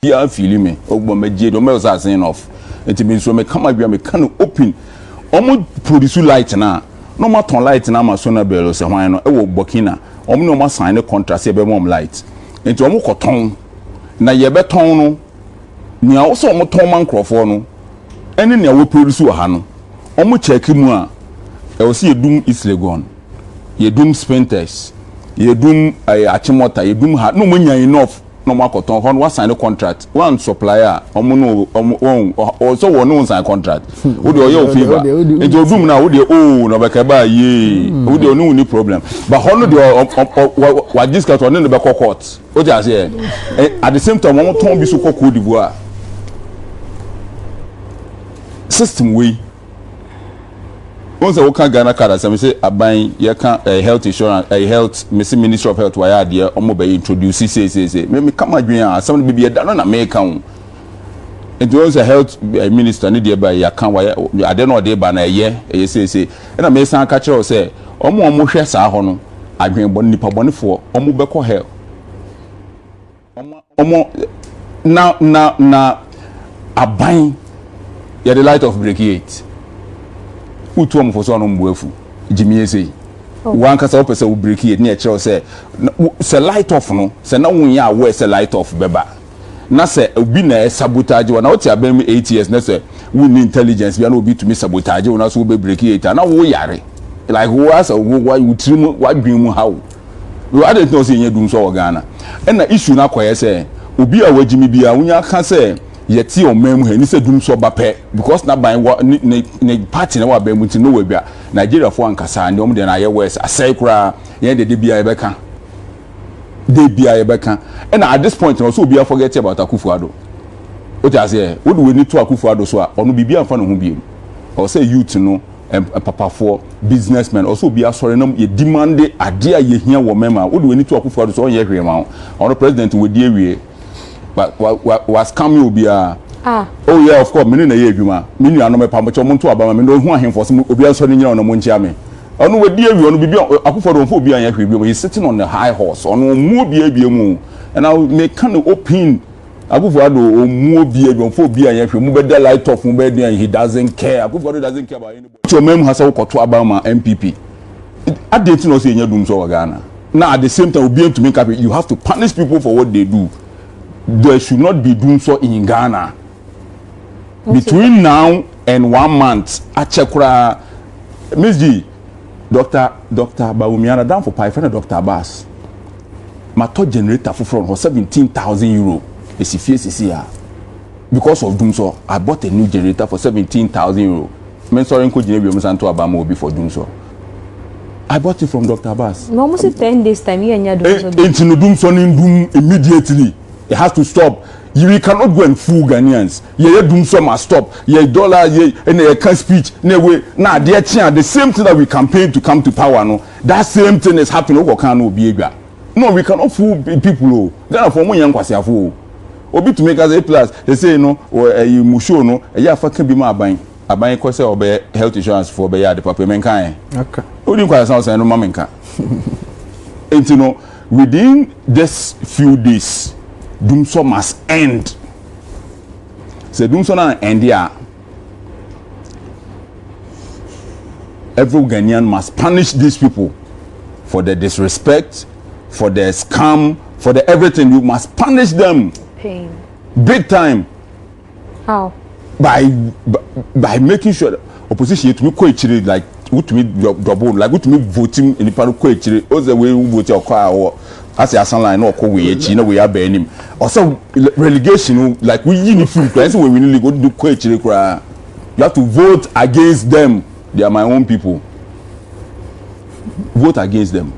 Yeah, feel me. Ogbo me je do me was saying off. Enti me so me come bia me can open. Omo produce light na. No ma ton light na ma so na belo se hwan no e wo Burkina. Omo no ma sign contract se be mom light. Enti omo koton. Na ye be ton no. Nia wo so omo ton man crofo no. Ene ne wo produce wo ha no. Omo check mu a e wo se yedum East Legon. Yedum Spenters. Yedum Achimota, yedum ha no mo nya enough. No makoton hon was sign a contract one supplier also one sign contract wo de oyo favor e do dum na wo de no be ka ba ye wo de no ni problem but hon de wa discuss on no be court o just say at the same time won ton bi so Cote d'Ivoire system we once I can Ghana card as I say aban ye can health insurance health ministry of health why there omo be introduce say me come adwen a some be da no na me kan it was a health minister ne there by ya kan why I don't know dey ba na ye say na me san ka kire say omo hwe sa ho no adwen bo nipa bonefo omo be ko hell omo na aban ya the light of break 8 utu am for so no mbuafu jimi ese wan kasa opese wo break it na kire say light off no say na won ya we say light off beba na say obi na sabotage na oti abem 8 years na say we need intelligence bia na obi to me sabotage na so we break it na wo yare like wo asa wo utrim wa dwin how we I don't know say nya dum so Ghana na issue na koye say obi a wajimi bia wonya ka say yeti o mem he ni se dum so bape because na ban ne party na wa ban muti no we bia Nigeria fo ankasa ne om de na ye west asai kura ye de bia ye beka and at this point also bia forget about Akuffo Addo o just say wo do we need to Akuffo Addo so a ono bibia mfa no ho biem or say youth no papa for businessmen also bia sorry no ye demand ade a ye hia wo mema wo do we need to Akuffo Addo so on ye hwe ma ono president we die wie was coming obi a oh yeah of course me na ye adwuma me nua no me pamocho mo nto aba me no hu ahemfo so obi anso ne nyina no mo nchia me ono we die wi ono bibi Akuffo Addo obi an ya hwe bi he's sitting on the high horse ono mu obi abiemu and I me can open Akuffo Addo mu obi abiemu obi an ya hwe mu be the light off mu be he doesn't care Akuffo Addo doesn't care about anybody so mem hasa wo koto aba ma MPP adenti no say nya dum so Ghana now at the same time obi to make up you have to punish people for what they do. There should not be DUMSOR in Ghana. Between now and 1 month, Achekura, Miss G, Dr. Bawumiana down for Pi, Dr. Abbas. My third generator for front was 17,000 euro. It's a because of DUMSOR, I bought a new generator for 17,000 euro. Men sorry, could you be to Abamo before DUMSOR? I bought it from Dr. Abbas. Almost 10 days time, you and your DUMSOR in Doom immediately. It has to stop. You cannot go and fool Ghanaians. Yeah, DUMSOR must stop. Yeah, dollar, yeah, and they can't speech. Anyway, now they're the same thing that we campaign to come to power. No, that same thing is happening. No, we cannot fool people. Ghana for more young kwasi fool. Obi to make us a plus. They say no, or you musho no. Yeah, fucking be my buying. I buy kwasi or be health insurance for be the papa menkai. Okay. Odi kwasi sound say no mamenka. And you know, within this few days. DUMSOR must end. So DUMSOR now end here. Every Ghanaian must punish these people for the disrespect, for the scam, for the everything. You must punish them. Pain. Big time. How? By making sure that opposition to me quite like who to me double like who to me voting in the panel quite all the way who vote your car or as a son line or co we we are burning him also relegation like we uniform when we really go to do quite you have to vote against them. They are my own people. Vote against them.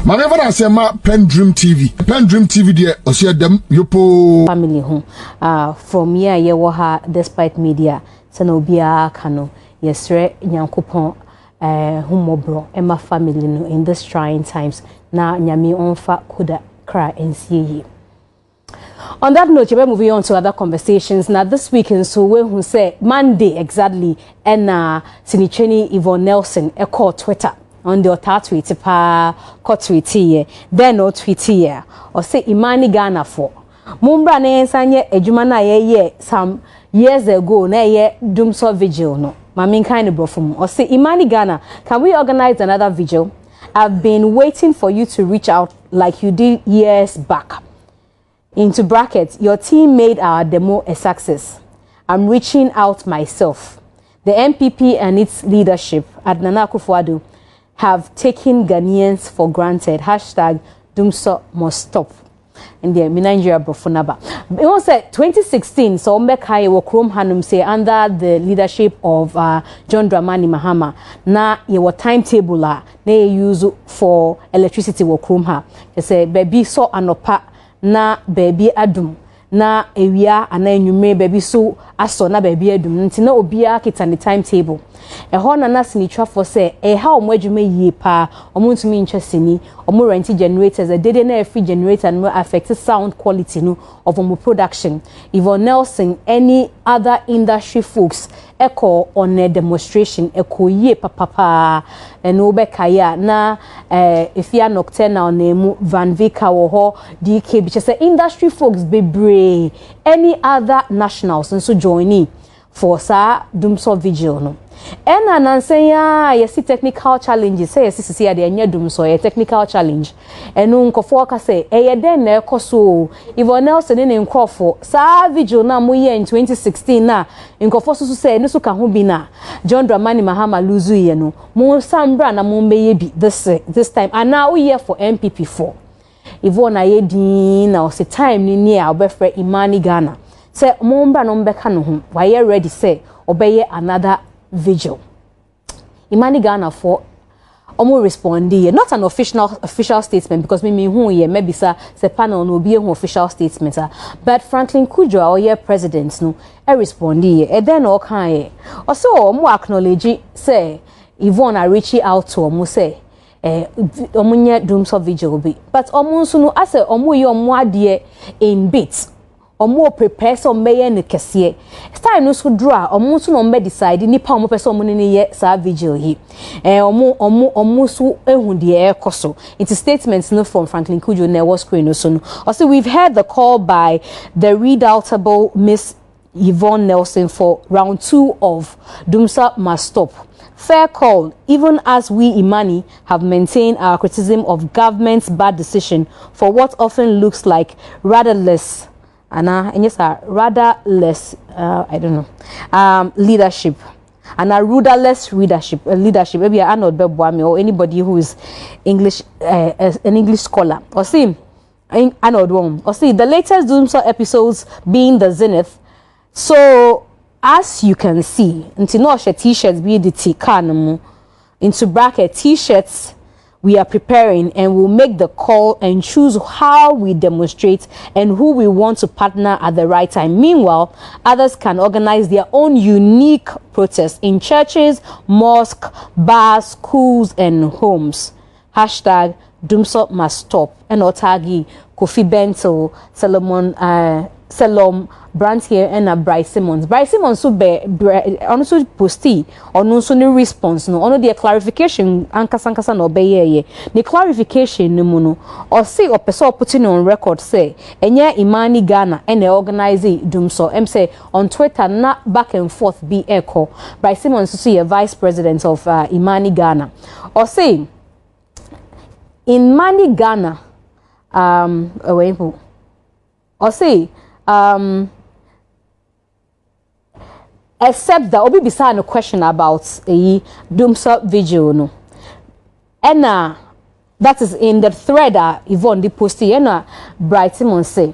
My never say ma PENDREAM TV there osia dem yopo family home from here ye wo ha despite media se na obia ka no yesre nyankopon humobro ema family no in this trying times na nyame onfa koda kra ensie. On that note, we're moving on to other conversations. Now, this weekend, so we who say Monday exactly, and Sinicheni Yvonne Nelson, call Twitter. on the ota tweet pa ko tweet here then no tweet here or say Imani Ghana for mumbra na ensanye adwuma na ye some years ago na ye DUMSOR vigil no mami kind of brofum or say Imani Ghana, can we organize another vigil? I've been waiting for you to reach out like you did years back. Into brackets, your team made our demo a success. I'm reaching out myself. The MPP and its leadership at Akuffo Addo have taken Ghanaians for granted. Hashtag DUMSOR must stop. In the Nigeria Brofunaba. It was 2016, so Mbeka wo Krom Hanum say under the leadership of John Dramani Mahama. Na ye timetable na use for electricity wo Krom ha. They say baby so anopa na baby adum. Na ewia ana enyume baby so aso na baby adum nti na obia kita ni timetable e ho na nasini twafo se e ha omo adwuma yie pa omo ntumi nchesini omo rent generators a dede na free generator no affect sound quality no of omo production. Yvonne Nelson any other industry folks echo on a demonstration echo yie papa eno bekaya na efia nocturnal name Van Vika wo ho DK bi say industry folks bebre any other nationals nso joining for sa DUMSOR vigil no ena nansenya yesi technical challenges say yesi sisi ade anya DUMSOR technical challenge enu nkofo ka say eye den na ekoso Yvonne Nelson ne nkofo sa vigil na mo ye in 2016 na nkofo so say ne so ka ho bi na John Dramani Mahama luzu ye no mo sambra na mo meye bi this time and now we here for MPP4 Yvonne ayedin na o say time ni near obefre Imani Ghana say mo mbra no mbeka no ho why you ready say obeye another vigil. Imani Ghana for omo respondi not an official statement because me who ye maybe say panel no be a official statement but Franklin Kudjo or ye president no e respondi e then all kan also omo acknowledge say Yvonne are reaching out to omo say omo nye DUMSOR vigil be but omo nso no ase omo ye omo ade in bits omo prepare so meye ne kese style no so draw omo so no mbe decide nipa omo person omo ne ye sa vigil hi omo so ehun de ekoso into statements no from Franklin Kudjo na was screen no so no also we've heard the call by the redoubtable Miss Yvonne Nelson for round 2 of DUMSOR must stop. Fair call, even as we Imani have maintained our criticism of government's bad decision for what often looks like rudderless I don't know leadership and a rudderless leadership maybe I not Bebwami or anybody who is English an English scholar or see or see the latest DUMSOR episodes being the zenith. So as you can see into no t-shirts be the t-can into bracket t-shirts we are preparing and we'll make the call and choose how we demonstrate and who we want to partner at the right time. Meanwhile, others can organize their own unique protests in churches, mosques, bars, schools, and homes. Hashtag DUMSOR must stop. And Otagi, Kofi Bento, Salom Brantier and Bryce Simmons. Bryce Simmons so be also posti or no so no response no ono the clarification ankasa no be ye the clarification no no or say or person putting on record say enye Imani Ghana and organize DUMSOR say on Twitter na back and forth be echo Bryce Simmons so a vice president of Imani Ghana or say Imani Ghana or say except that obi bisa no question about a DUMSOR vigil no and that is in the thread Yvonne the posti and Bright Simon say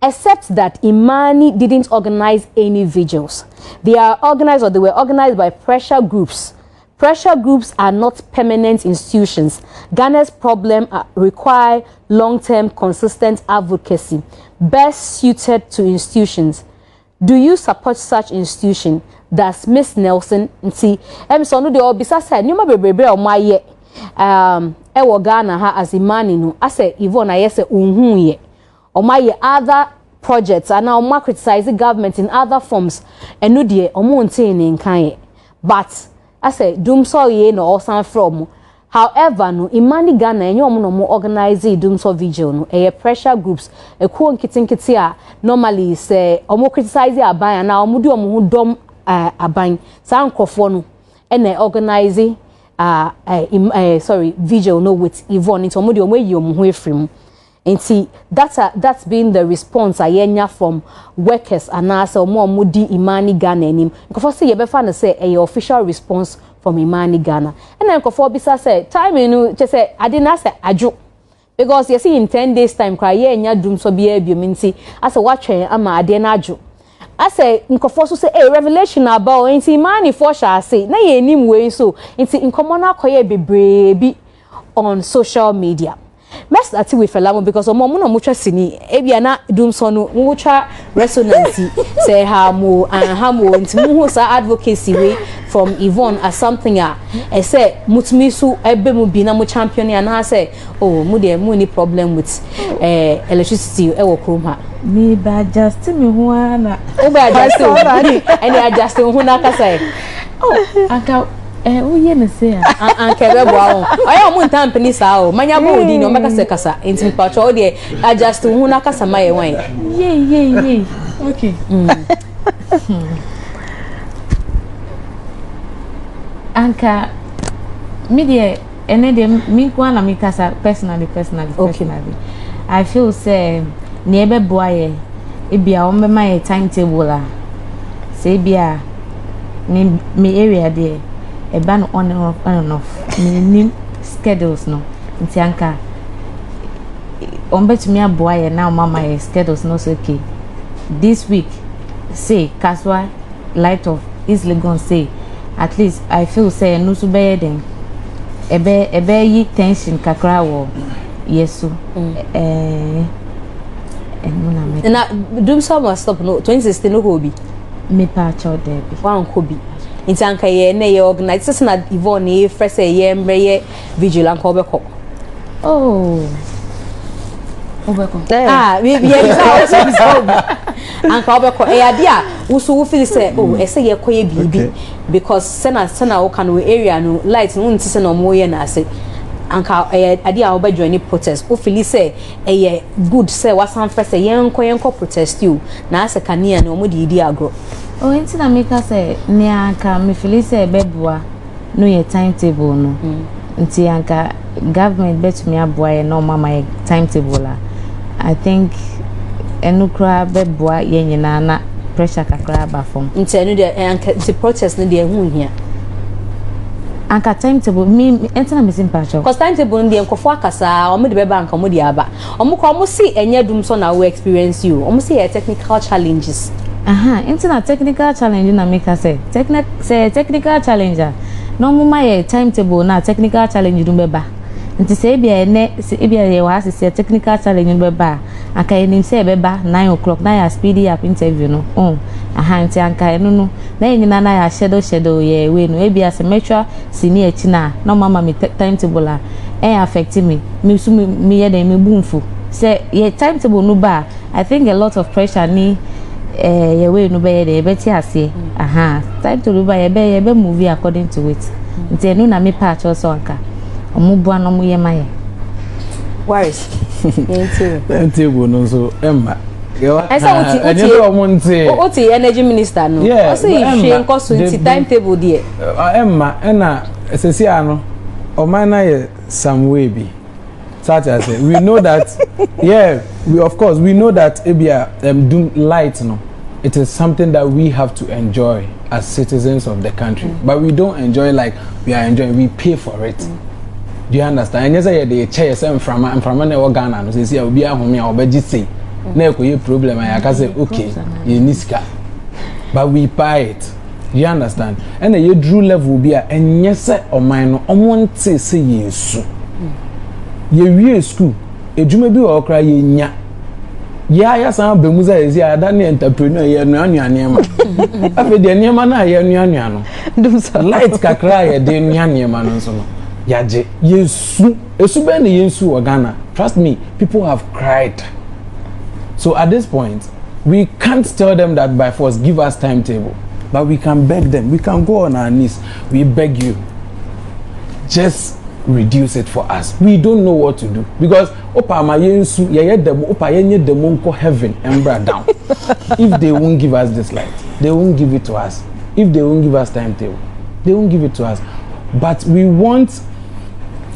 except that Imani didn't organize any vigils. They are organized or they were organized by pressure groups. Pressure groups are not permanent institutions. Ghana's problem require long-term consistent advocacy best suited to institutions. Do you support such institution? That's Miss Nelson. See, so no the obisa said, "Nyuma bebrebe o maye ewo Ghana ha as Imani no." I say Yvonne I say unhu ye. O maye other projects and now ma criticize the government in other forms. Enu de omo ntin nkan ye. But I say DUMSOR ye no osan from however no imani Ghana enye omo no mo organize DUMSOR vigil no pressure groups ekuo nkitinkiti a normally say omo criticize aban na omo di omo ho dom aban sa nkofo no ene organize vigil no with Yvonne into omo di omo yi omo ho efrim enti that's been the response ayenya from workers and also omo di imani Ghana enim nkofo say ye be fa no say official response from Imani Ghana. And then Akuffo Bisa said, time you just say, I didn't say ajo. Because you see in 10 days time, cry ye and your DUMSOR be minty. As a watcher, ama I didn't ajo. I say, Akuffo so say, revelation about inti Imani for shall say, na ye nim way so, inti in common akoye be brave on social media. Mess that with Felamo because o momo no mucha sini ebia na DUMSOR no mucha resonance say hamo and hamo nti mu sa advocacy way from Yvonne as something I say mutumi so ebe mu bi na mu champion and I say oh mu dey mu ni problem with electricity e wo krom ha me ba just me ho ana o ba just and I just ho na ka say oh aka uye ne se anke be boa won oya mu ntam pani sa o manya bo odi ni o meka se kasa enti pacho o de adjust hu na kasa maye wan ye okay anka me de ene de mi kwa na mi kasa personally I feel say ne be boa ye e bia o me my timetable la say bia me area there a ban on and off me schedules no nti anka on bet me aboy now mama schedules no so okay this week say Kaswa light of East Legon say at least I feel say no so be den ebe yi tension kakra wo yesu na DUMSOR must stop no 2016 no go be me pa cho there be wan ko bi nti anka ye na ye organize na Yvonne ye fresh ye mbreye vigil anka obekọ obekọ we anka obekọ ade a wo feel say say ye koye bibi because sena wo kan we area no light no nti se na mo ye na ase anka ade a wo ba join protest wo feel say good say wasan fresh ye enko protest you na ase kania na mo di agro oh enti na make say ne anka me feel say bebua no ye timetable no nti anka government bet me aboa ye no mama timetable la I think enukra bebua ye nyina na pressure kakra ba from nti enu de anka the protest no de hu hia anka timetable me enti na me simpatcho cause timetable no de nkofo akasa omo de beba anka omo de aba omo si enye DUMSOR na we experience you omo si technical challenges enti na technical challenge na make say technical challenger no mo my timetable na technical challenge dum beba nti say bia ye wa say technical challenge dum beba aka enim say beba 9 o'clock na ya speedy up interview no nti anka eno no na nyina na ya shadow ye we no bia say metra senior china no mama me timetable la affect me so me ye dem me bumfu say ye timetable no ba I think a lot of pressure ni ye we no be dey beti ase time to ruba ye be movie according to it nti no na me patch also anka omubua no mu ye maye worries enti go no so emma oti energy minister no o say she nko so nti timetable there emma na sesi ano o man na ye some way be such as we know that we know that ebia doom light no it is something that we have to enjoy as citizens of the country but we don't enjoy like we are enjoying, we pay for it. Do you understand? And yes I the chair sem from na Ghana no say obi ahome a obeji say na ekoye problem I can say okay you niska but we buy it. Do you understand? And the drew level be a enye se oman no omonte say yesu ye wie school ejuma bi o kra ye nya ya san bemuza ezi ada ne entrepreneur ye nuanuane ma afi de niema na ye nuanuano DUMSOR light kakra ye de nuanuane ma no so no yaje yesu esu be ne yesu o Ghana. Trust me, people have cried. So at this point we can't tell them that by force give us timetable, but we can beg them, we can go on our knees, we beg you, just reduce it for us. We don't know what to do because opa mayensu yeye demo opa yenye demo nko heaven and bring down. If they won't give us this light, they won't give it to us. If they won't give us timetable, they won't give it to us. But we want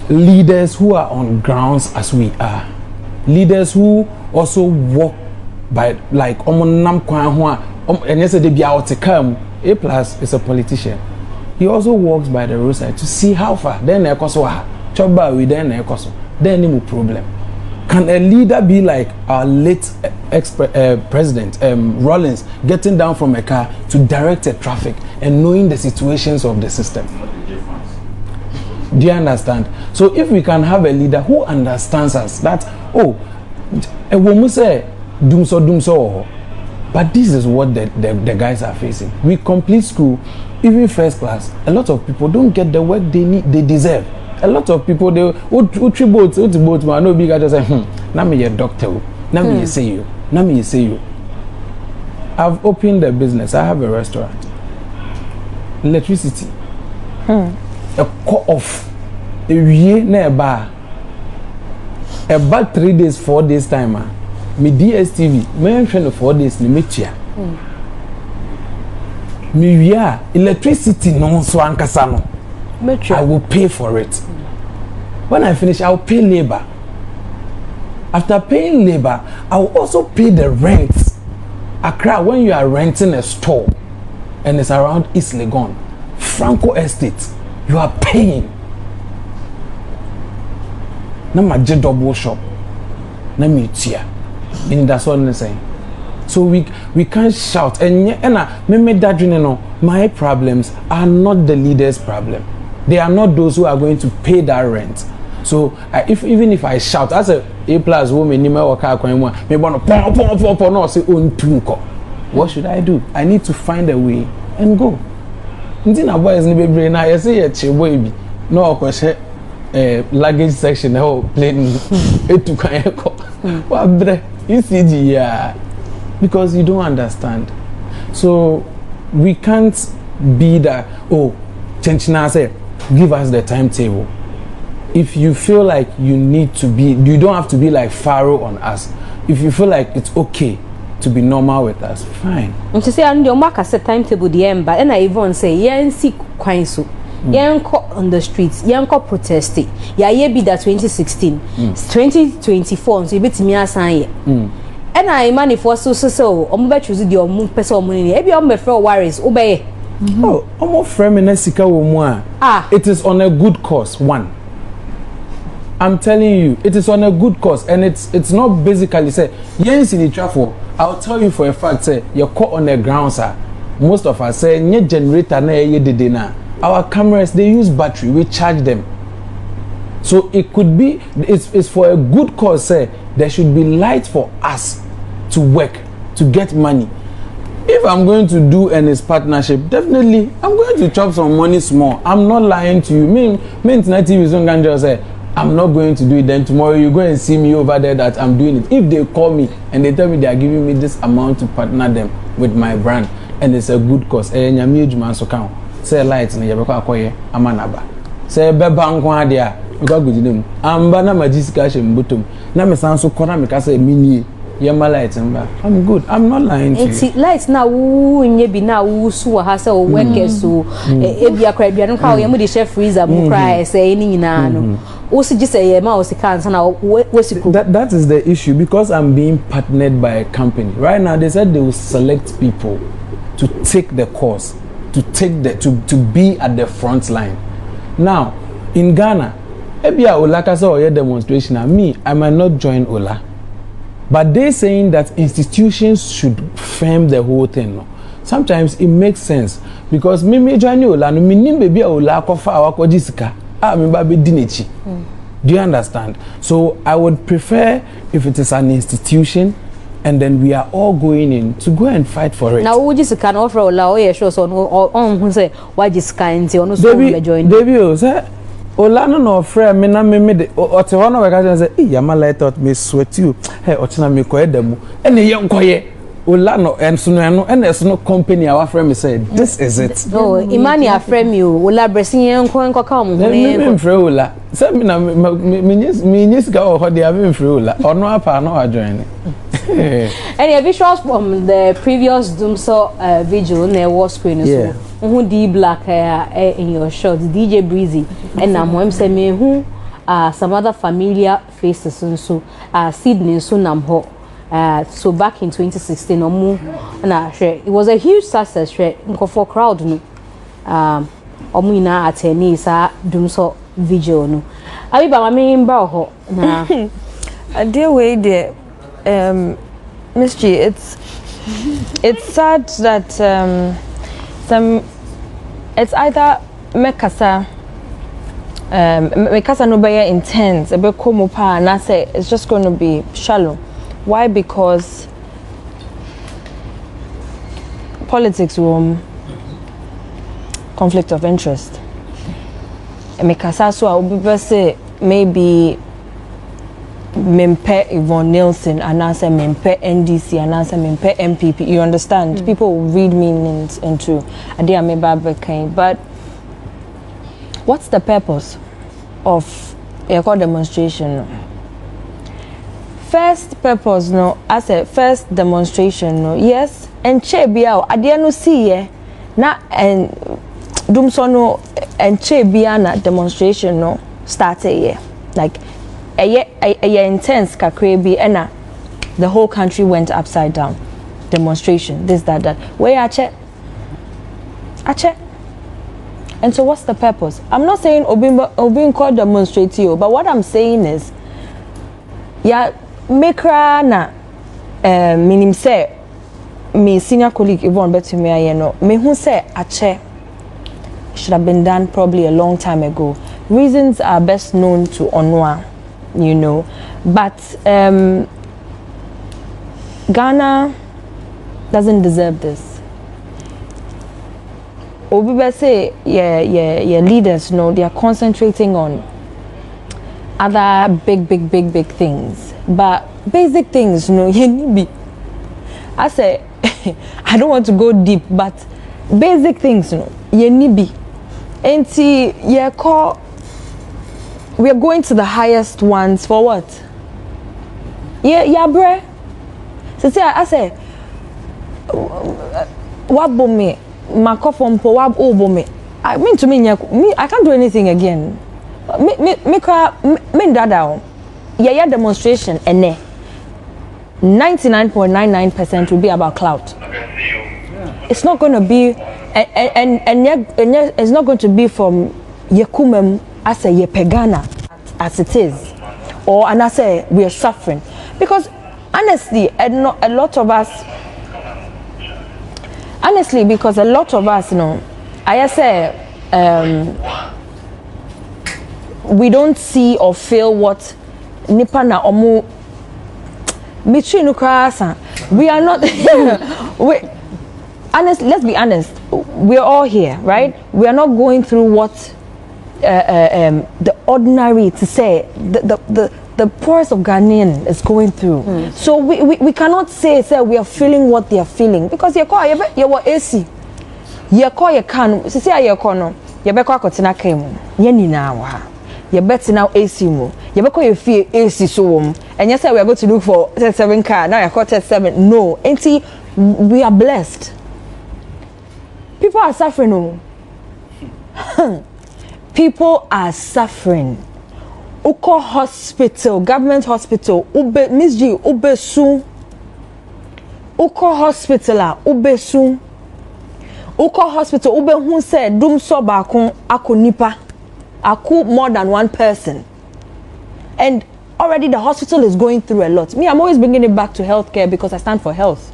leaders who are on grounds as we are. Leaders who also walk by like omonam kwan ho and yes they be out to come. A plus is a politician. He also walks by the roadside to see how far. Then ekoso ha. Choba we then ekoso. Then no problem. Can a leader be like our late president Rollins, getting down from a car to direct the traffic and knowing the situations of the system? Do you understand? So if we can have a leader who understands us, that a woman say DUMSOR, but this is what the guys are facing. We complete school, even first class. A lot of people don't get the work they need, they deserve. A lot of people they boats, man, no big guy just say, now me a doctor, now me say you, now me say you. I've opened a business. I have a restaurant. Electricity. A cut off. A year nearby. About 3 days, 4 days time. Me DSTV. Me train 4 days. Me chia. Me electricity no swan kasano. I will pay for it. When I finish, I will pay labor. After paying labor, I will also pay the rent. Accra, when you are renting a store and it's around East Legon, Franco Estate, you are paying. Na my double shop. Na me tia. And that's what I'm saying. So we can't shout. And me that you know, my problems are not the leader's problem. They are not those who are going to pay that rent. So even if I shout as a plus woman, me no say what should I do? I need to find a way and go. Ndina boys ni bebre na you say chebo bi no okose luggage section na plane etu kan eko wa bre ECG ya because you don't understand. So we can't be that Chenchina say give us the timetable. If you feel like you need to be, you don't have to be like Pharaoh on us. If you feel like it's okay to be normal with us, fine. And to say, and your mark as a timetable, the end, but and I even say, yen see quite so. Yen on the streets, yen protesting. Yeah, be that 2016, 2024, so you bet me as I. And I manifest so, I'm bet you the moon person money. Maybe I'm a friend worries, obey. Oh, almost feminist it is on a good cause. One, I'm telling you, it is on a good cause, and it's not basically say yes in the traffic. I'll tell you for a fact, say you're caught on the ground, sir. Most of us say nye generator na ye did na. Our cameras they use battery, we charge them. So it could be it's for a good cause. Say there should be light for us to work to get money. If I'm going to do any partnership, definitely I'm going to chop some money small. I'm not lying to you. Me internet TV is not just say I'm not going to do it. Then tomorrow you go and see me over there that I'm doing it. If they call me and they tell me they are giving me this amount to partner them with my brand and it's a good cause, say lights na yebeko akoye amanaba. Say beba nko ade a nko agudinem. Amba na majisika she mbotom. Na me sanso kora me ka say minie. I'm good. I'm not lying to you. Lights now nye bi na so ha say workers so e bia kra bia no kwa we chef freezer mu cry say ni nyina no o si gi say ma o si kan na wesiku. That is the issue because I'm being partnered by a company. Right now they said they will select people to take the course, to be at the front line. Now, in Ghana, ebia Ola say or demonstration I might not join Ola. But they're saying that institutions should frame the whole thing. No? Sometimes it makes sense because me join Ola, no me baby Ola kofa awako jisika. Me baby dinechi. Do you understand? So I would prefer if it is an institution and then we are all going in to go and fight for it. Now who jisika no offer Ola o show so on who say why jisika nti ono so me join. Baby say Olano no friend me na me de ote hono we ka say yama light out me sweat you hey otina me ko edemu ene ye nkoye Ola no and there's no company our friend said this is it. Oh, Imani a friend you. Ola bressing enko come. Me free Ola. Say me na me nyes ga o hode am free Ola. Ono apa na wa join. Any visuals from the previous DUMSOR vigil na was screen so. Who D Black in your shot, DJ Breezy and na mo say me who some other familiar faces so Sydney so nam ho. So back in 2016, it was a huge success. For crowd, no, omuna attorneys DUMSOR vigil no. Abi ba mami mba ho na. A dear way there, Miss G, it's sad that it's either mekasa no be intense, a bit como pa, and I say it's just going to be shallow. Why? Because politics conflict of interest. Mekasa so I will say maybe mempe Yvonne Nielsen and answer mempe NDC and answer mempe MPP. You understand? People will read meanings into a dear but what's the purpose of a demonstration? First purpose no, as a first demonstration no, yes, and che bia adia no see ye na and DUMSOR no and che bia na demonstration no start ye like a intense kakre bi ena the whole country went upside down. Demonstration, this that where ache and so what's the purpose? I'm not saying obin called demonstrate you, but what I'm saying is yeah. Mekra na minim say me senior colleague Yvonne betu me aye no me hu say ache should have been done probably a long time ago. Reasons are best known to Onwa, you know, but Ghana doesn't deserve this. Obi say yeah leaders know they are concentrating on other big things. But basic things, no, be. I say, I don't want to go deep, but basic things, no, be. And see, we are going to the highest ones for what? Yeah, bre. So say, I say, what me? My coffee for what me? I mean to me, I can't do anything again. Me down. Yeah, demonstration and 99.99% will be about clout. It's not going to be and it's not going to be from Yekumem as a Yepegana as it is, or and I say we are suffering because honestly, a lot of us, you know, I say we don't see or feel what nipa na omu michi no krasa. We are not honestly, let's be honest, we're all here, right? We are not going through what the ordinary to say the poorest of Ghanaian is going through. So we cannot say we are feeling what they are feeling because you were AC you call you can say you no you be kwa kotina kemu ye nyina wa you bet now AC mo you be call you feel AC so and you say we are going to look for 37 car now you call 37 no enti we are blessed. People are suffering people are suffering. Uko hospital, government hospital, ube Miss G, ube soon. Uko hospital, ube soon. Uko hospital, ube who said DUMSOR bakon ako nipa, ako more than one person, and already the hospital is going through a lot. Me, I'm always bringing it back to healthcare because I stand for health.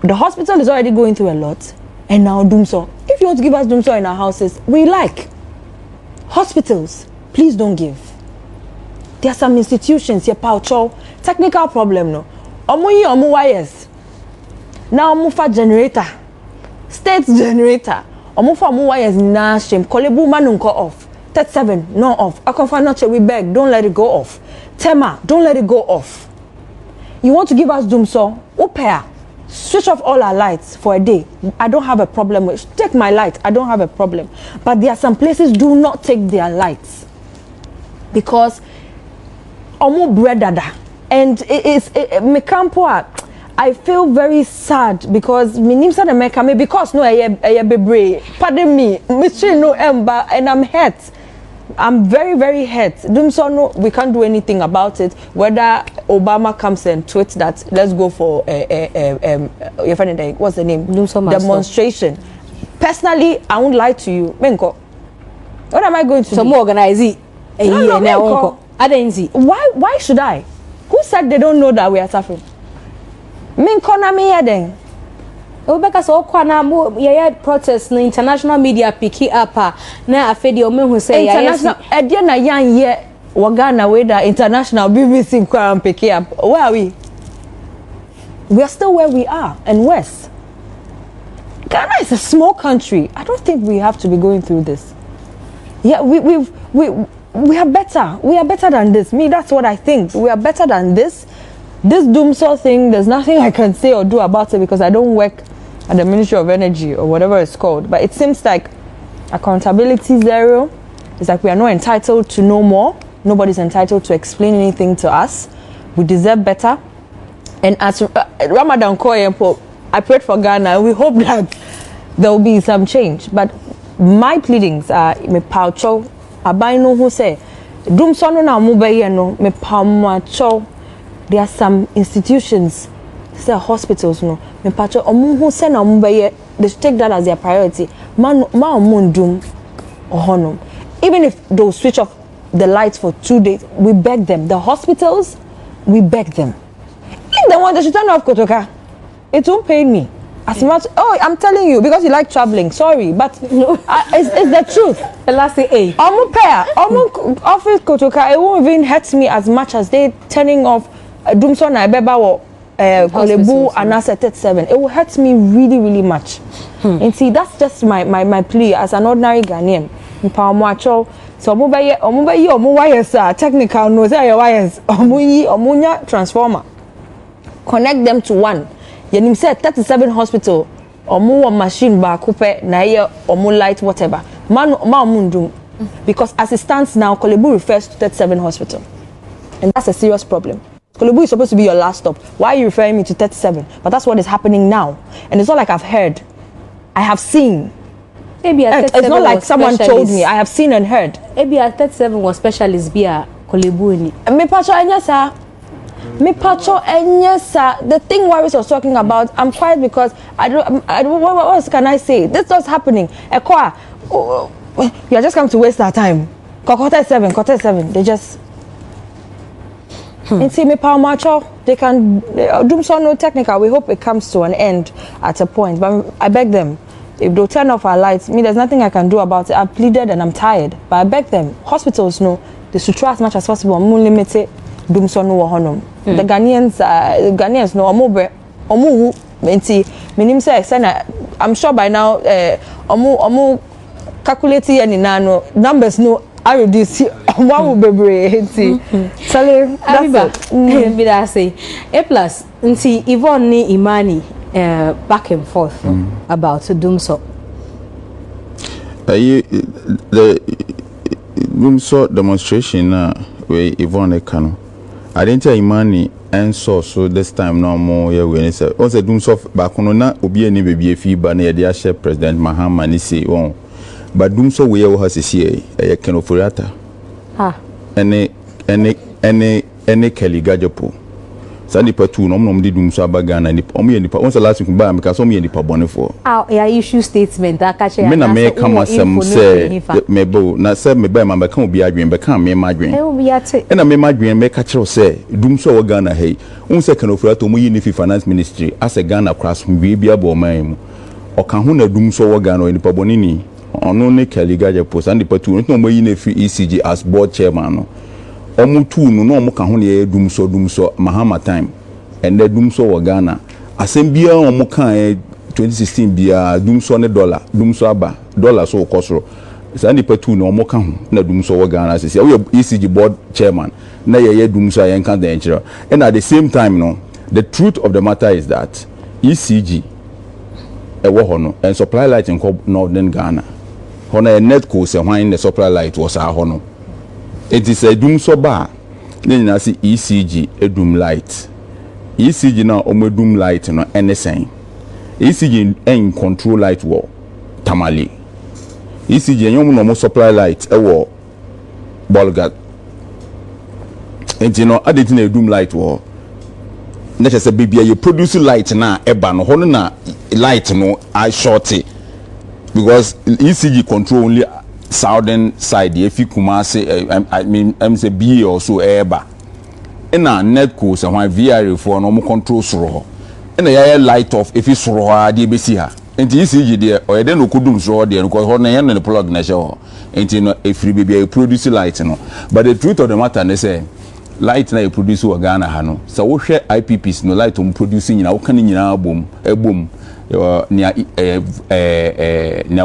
The hospital is already going through a lot, and now DUMSOR. If you want to give us DUMSOR in our houses, we like. Hospitals, please don't give. There are some institutions here, paucho, technical problem no. Omu wires. Now omu fa generator, state generator. Omu fa wires na shame. Kolebu manunko off. 37 no off. Akuffo Addo we beg, don't let it go off. Tema, don't let it go off. You want to give us DUMSOR? Upea. switch off all our lights for a day. I don't have a problem with. Take my light. I don't have a problem. But there are some places do not take their lights because omo bread dada, and me campo. I feel very sad because minimsa the make me because no I bebre. Pardon me, mystery no ember, and I'm hurt. I'm very, very hurt. DUMSOR, no, we can't do anything about it. Whether Obama comes and tweets that let's go for what's the name? Demonstration. Personally, I won't lie to you. Menko, what am I going to do? Some organize it. No, why should I? Who said they don't know that we are suffering? Menko na me yeden. Obeka so kwana mo ye protest na international media pick it up na afedi o mehu say international e na yan ye wagana we da international BBC kwa pick it up. Where are we? We are still where we are and worse. Ghana is a small country. I don't think we have to be going through this. Yeah, we are better. We are better than this. Me, that's what I think. We are better than this. This DUMSOR thing, there's nothing I can say or do about it because I don't work at the Ministry of Energy or whatever it's called. But it seems like accountability zero. It's like we are not entitled to know more. Nobody's entitled to explain anything to us. We deserve better. And as Ramadan Koyempo, I prayed for Ghana and we hope that there will be some change. But my pleadings are me paucho abaino who say DUMSOR no na mubeye no me paucho. There are some institutions, say hospitals, no. Me patcho omu who say na mubeye, they should take that as their priority. Ma mundum ohonum. Even if they'll switch off the lights for 2 days, we beg them. The hospitals, we beg them. If they want, they should turn off Kotoka. It won't pay me as much. Oh, I'm telling you because you like traveling. Sorry, but no, it's the truth. The last day, office Kotoka. It won't even hurt me as much as they turning off DUMSOR na Ebeba or Kolebu and Asa 37. It will hurt me really, really much. And see, that's just my plea as an ordinary Ghanaian. So omu wires technical no say wires omunya transformer. Connect them to one. Yenim say 37 hospital omu machine ba coupe na ye omu light whatever. Man because as it stands now Kolebu refers to 37 hospital. And that's a serious problem. Kolebu is supposed to be your last stop. Why are you referring me to 37? But that's what is happening now. And it's not like I've heard. I have seen. Maybe it's not like someone told me. I have seen and heard. Maybe at 37 was specialist via Kolebu ni. Me pacho enyasa. The thing Waris was talking about, I'm quiet because I don't what else can I say? This was happening. Ekwa, you are just coming to waste our time. Quarter seven. They just and see me power macho. They can DUMSOR no technical. We hope it comes to an end at a point. But I beg them, if they turn off our lights, there's nothing I can do about it. I've pleaded and I'm tired. But I beg them, hospitals no, they should try as much as possible. More limited DUMSOR no honum. The Ghanaians no omu enti minim say I'm sure by now omu calculating any no numbers no I reduce one will be enti sale that's it. Be that say a plus nti Yvonne ni Imani back and forth about DUMSOR. The DUMSOR demonstration where Yvonne Kano I didn't tell Imani and so this time no more yeah we say on say DUMSOR back no na obi ani baby fiba na dey share President Mahama ni say won but DUMSOR we have see e Ken Oforiatta any Kelly Gajopo sani patu no mo di DUMSOR abagana ni omo ye nipa on say last week ba me ka so mo ye nipa bone for yeah issue statement aka che me na me come asem say me bo na say me ba ma be kan obi adwen be kan me ma adwen e na me ma adwen me ka kire say DUMSOR wo Ghana hey on say Ken Oforiatta mo yi ni finance ministry as a Ghana class bi bia bo man mu o kan ho na DUMSOR wo Ghana nipa bone ni ono ne Kelly Gajopo sani patu no mo yi na fi ECG as board chairman no omu tu no omu ka ho ne DUMSOR Mahama time and the DUMSOR wo Ghana asem bia omu kan 2016 bia DUMSOR ne DUMSOR aba dollar so kosoro sani patu no omu ka ho na DUMSOR wo Ghana sisi we ECG board chairman na ye DUMSOR yan kan den kire and at the same time no the truth of the matter is that ECG ewo ho no and supply light in northern Ghana hono a net co se hwan the supply light was a ho no it is a DUMSOR bar na nyina se ECG edum light ECG na omedum light no anything ECG en control light wo tamale ECG nyom no mo supply light ewo bolgat enti no adeti na edum light wo na chese bibia you produce light na eba no hono na light no I shorty because ECG control only southern side if you Kumasi I mean I'm say B or so eba ina netco se hwan VR for no mo control soro ho ina ya light off if you soro ha de be si ha enti ECG de o yede no kudum soro de no ho na yan no plug na she ho enti no every bibia you produce light no but the truth of the matter ne say light na you produce o Ghana ha no so wo hwe IPPs no light on produce nyina wo kan nyina abom nia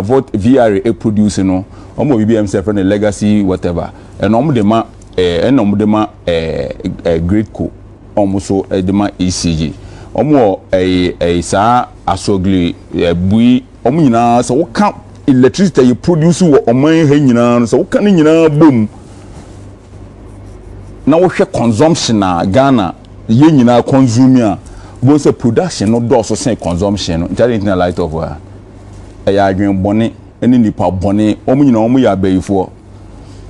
vote VR e produce no omo BBM say for the legacy whatever and omo de ma grade co omo so de ma ECG omo sa asogli bui omo nyina so wo kan electricity you produce wo oman ha nyina so wo kan nyina bom na wo hwe consumption na Ghana ye nyina consume a bo say production no do so say consumption no internet na light of wa ya adwen bone eni nipa bone omu nyina omu ya bayifo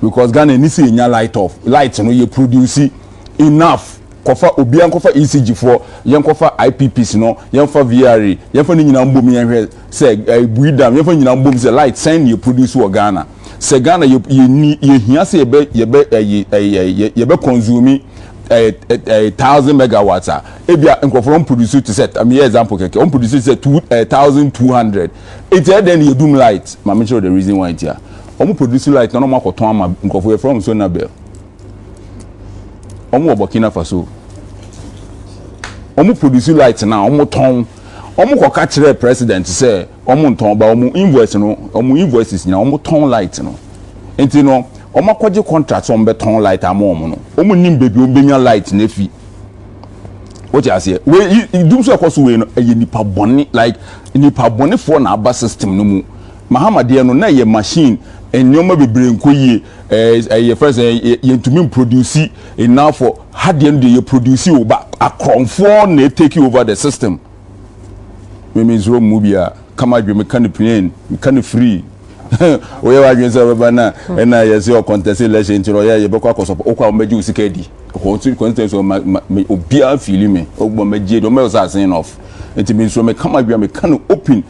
because Ghana ni say nya light off light no ye produce enough kofa obian kofa ECG for yen kofa IPPs no yen fa VR yen fa ni nyina mbom yen hwe say buidam yen fa nyina mbom say light send ye produce wo Ghana say Ghana ye hia say ye be consume 1,000 megawatts ebia nkofo produce to set I mean example keke on produce say 2,200 it then you doom light ma me show the reason why it here on produce light no makoton ama nkofo from Sonabel on Burkina Faso on produce light now on ton on koka kire president say on ton ba on invoice no on invoices na on ton light no enti no Oma kwaje contract on beton light amom no omu nim bebi obenya light na fi what you say we DUMSOR akoso we no eye nipa bone like nipa bone for na aba system no mu mahamade no na ye machine enyoma bebre nkoyie ye first ye ntumi produce enough for hade no ye produce oba akronfo na take over the system we means room mobia kama dwe me kan plane me kan free we wa gwen say baba na na ye say o contest election ntiro ye be kwa koso o kwa o meji usika di ko ntu contest o obia feel me o gbo meji do me say sign off enti me so me kama bia me kan open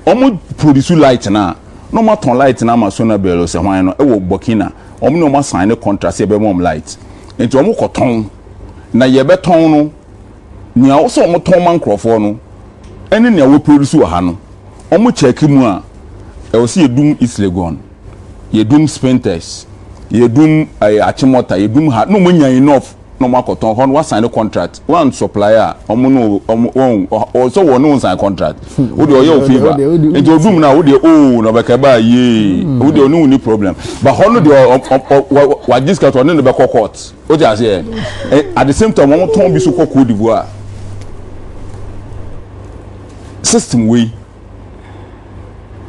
omo produce light na no ma ton light na ma Sonabel se hwan no e wo Burkina omo no ma sign contract e be mom light enti omo koton na ye be ton no nia wo so omo ton man crofo no ene nia wo produce wo ha no omo check mu a see a doom East Legon, ye doom Spenters, ye doom Achimota, ye doom no money enough, no market on one sign a contract, one supplier, also one no sign contract. Would your fever? And your doom now, would you own no bakaba ye, would you no problem. But how do what this got on in the back of court? What I say at the same time, one ton be so called Cote d'Ivoire system way.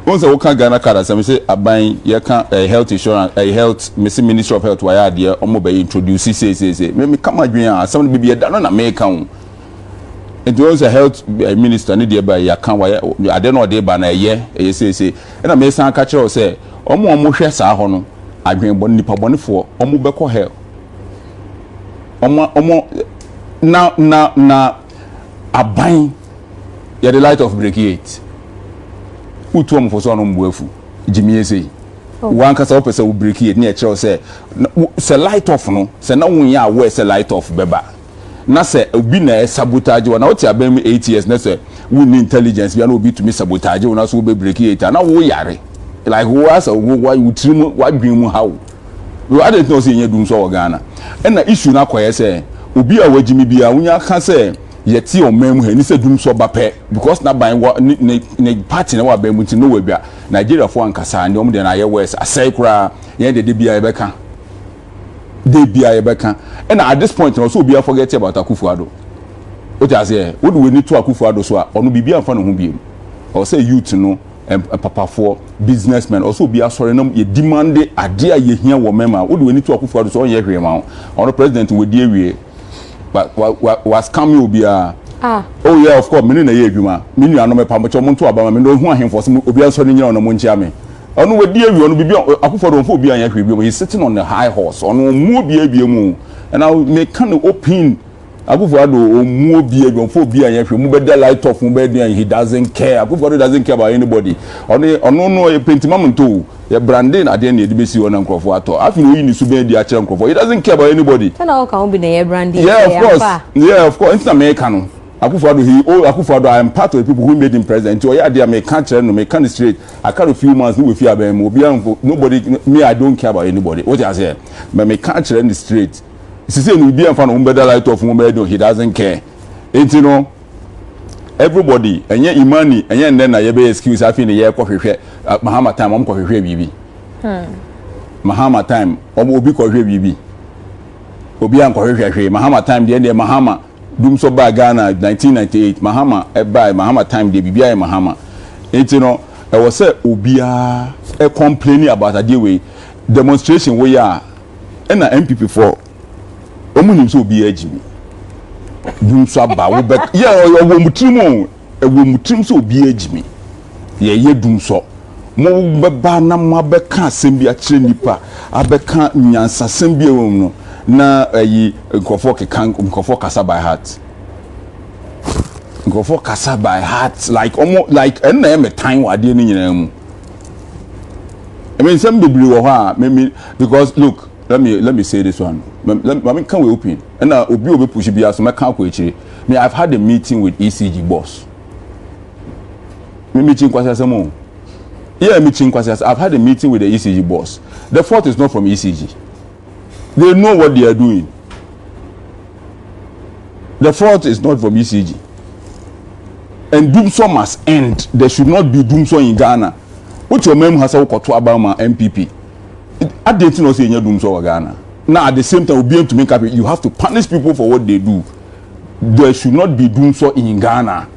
Once I can Ghana card, as I say, I buy you can health insurance, health, Ministry of Health, why are there? Omo be introduce say. Me come again, some be done on American. It was a health minister need there by ya can why I don't know there by na year. You say, and I may say catch you say, omo hwe sa ho no, adwen bon nipa bone for omo be ko hell. Omo na aban ya the light of break 8. Utu am for so no mbuafu jimie sei wan kasa opese wo break it na e kire say light off no say na won ya we say light off beba na say obi na sabotage na oti abem 8 years na say we need intelligence bia na obi to me sabotage na so be break it na wo yare like wo asa wo utrim wa dwemu hawo we I don't know say nya DUMSOR Ghana na issue na koye say obi a wajimi bia wonya ka say yeti o mem he ni se DUMSOR ba pe because na ban ne party na wa ba mu ti no wa bia Nigeria fo ankasa ne om de na ye west asai kura ye de bia ye beka and at this point also be forget about Akuffo Addo what you say what do we need to Akuffo Addo so ono bibia mfa no ho biem or say youth no papa for businessmen also be asore no ye demand ade a ye hia wo mema what do we need to Akuffo Addo so on ye hwe ma ono president we die wie but was coming obi a oh yeah of course me na ye adwuma me nua no me pamocho mo nto abama me no hu ahemfo so obi asore nyina ono mo nchia me ono we die wie ono bibia Akuffo Addo mfo obi an ye hwe bi he sitting on the high horse ono mu obi abie mu and now me can open Akuffo Addo omu obi edwonfo obi anyahwe mu beda light off mu beda he doesn't care Akuffo Addo doesn't care about anybody ono no e pentimam nto ye branding ade na edibesi ona nkrofo ato afi no yini sube di a kire nkrofo he doesn't care about anybody tana o kan obi na ye branding yeah of course it's America no Akuffo Addo Akuffo Addo I am part of the people who made him president o ya dey me can kire no me can straight I carry a few months no we fear abem obi nobody me I don't care about anybody what you say me can kire in the straight he say no be am fa no better light off mo be he doesn't care you know everybody enye imani enye nden na ye be excuse afi ne ye kohwehwe mahama time om kohwehwe bibi mahama time om obi kohwehwe bibi obi an kohwehwe mahama time de mahama DUMSOR ba Ghana 1998 mahama by mahama time de bibi ay mahama you know I was say obi a complaining about a day way demonstration we are and na MPP for omunim so obi agimi DUMSOR ba wo be yeah wo mutrim so obi agimi ye DUMSOR mo be ba na mo be ka asem bi a kire nipa abeka nyansa asem bi ewom no na ayi nkofo kasa by heart nkofo kasa by heart like almost like na me time wade ni nyina mu I mean some bibli wo ha me because look let me say this one let me can we open and obi push bia so me kan ko echi me I've had a meeting with ECG boss me meeting kwasa samo yeah meeting kwasa I've had a meeting with the ECG boss the fault is not from ECG they know what they are doing the fault is not from ECG and DUMSOR must end there should not be DUMSOR in Ghana what your mem has to about my MPP I didn't know say DUMSOR Ghana now at the same time we'll be able to make up you have to punish people for what they do there should not be DUMSOR in Ghana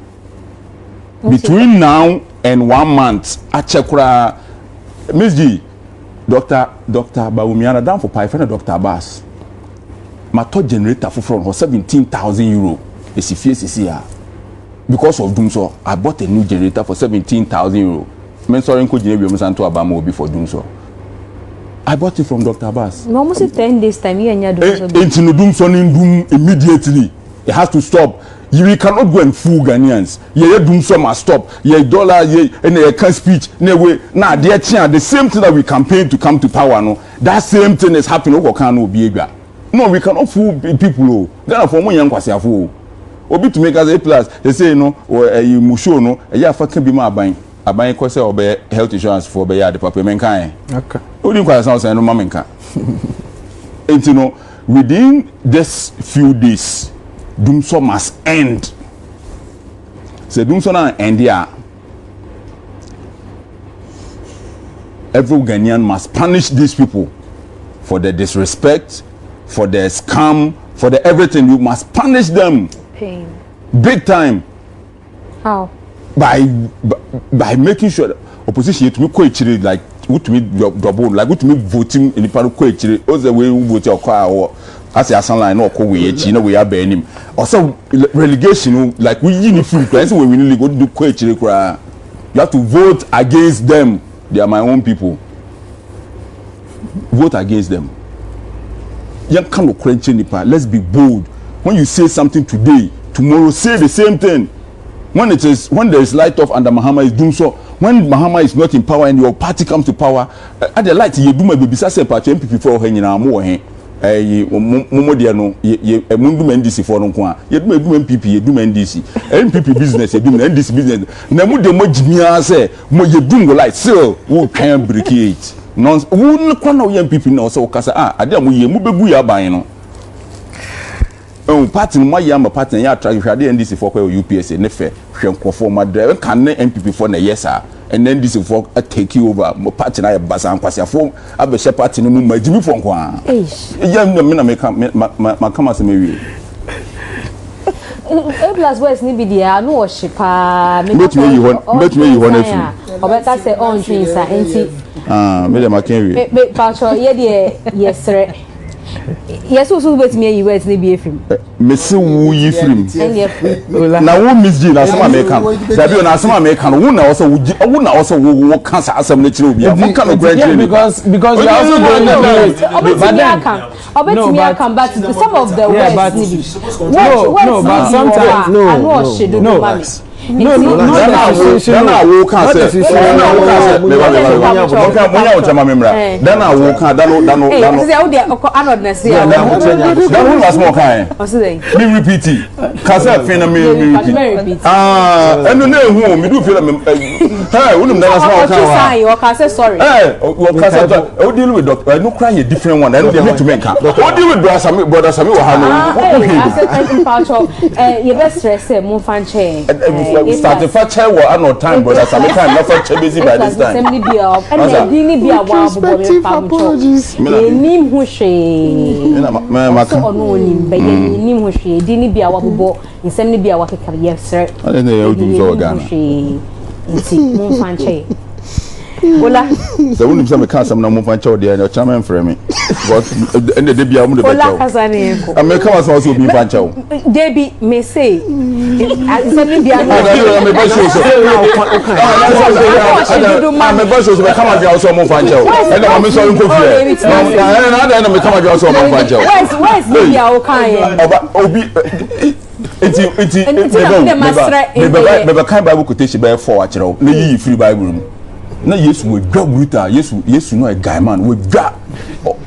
between now and 1 month achekura Miss G Dr. Bawumiana down for Python Dr. Abbas my third generator for 17,000 euro is here because of DUMSOR I bought a new generator for 17,000 euro men sorry ko jine bi mo santo abama obi for DUMSOR I bought it from Dr. Abbas no almost 10 days time you nya DUMSOR immediately it has to stop you cannot go and fool Ghanaians ye DUMSOR must stop ye dollar ye and ye can speech na way na dey the same thing that we campaign to come to power no that same thing is happening o kan no obi egba no we cannot fool people o Ghana for mo yan kwasiafo obi to make us a plus they say no you musho no e ya fa kan bi ma aban ko say obe health insurance for be ya the papa men kan okay odi kwasa say no mamenka you know within this few days DUMSOR must end. Say DUMSOR now end here. Every Ghanaian must punish these people for the disrespect, for the scam, for the everything. You must punish them. Pain. Big time. How? By making sure that opposition to me quite like what to me double like what to me voting in the party quite also the way we vote your car or as a sunline no ko we echi no we are benim also relegation like we uniform place when we really go do quite you have to vote against them they are my own people vote against them you can't quench nipa let's be bold when you say something today tomorrow say the same thing when there is light off under Mahama is DUMSOR when Mahama is not in power and your party comes to power at the light you do my baby say party MPP for hen na mo hen momo dia no ye mundu NDC for no ko a ye do MPP ye do NDC MPP business ye do NDC business na mu de mo jimia say mo ye do go light still wo twan break it non wo no kwa na wo MPP na so kasa ade mo ye mu begu ya ban no party no ya ma party ya attract hwade NDC for kwa UPSA ne fe hwenkofo ma drive kan ne MPP for na yes and then this for take you over mo party na ya basa nkwasiafo abehye party no mu majimi for nko a ya me na make ma kama se mewie plus words ni bi dia no oshipa Met me you want if obeka say on twins enti me dem akenwi me pacho ye de yesre yes also bet me you words ni bi efrim me se wu yi film na wo miss G na some American da bi na some American wo na also wo cancer asem na kire obi am kan no grant because you are also doing it but then come back to some of the words ni bi no but sometimes no then I walk and say then I walk and me repeat it cause I feel me repeat and no who me do feel hey we don't sorry we deal with doctor no cry a different one and they have to make we deal with brother Sami we you best stress mo fan chair starting for chair or no time brother Sami time not for busy by this time and the be a wow apologies nim hu hwe me so ono nim be nim hu hwe di ni bia wabobo nsem ni bia wakeka yesre and they you do so Ghana nti mo fan chair Ola so when some can some na mo fan chair there no chairman for me but and the bia mo the Ola kasane ko America was also be fan chair Debbie me say nsem ni bia no me ba show so me ba show so come and also mo fan chair and na me so nko fie na me come and also mo fan chair where's bia o kan obi me kan Bible quotation by 4 akere na yi free Bible mu na Yesu we dwa bruta Yesu no a guy man we dwa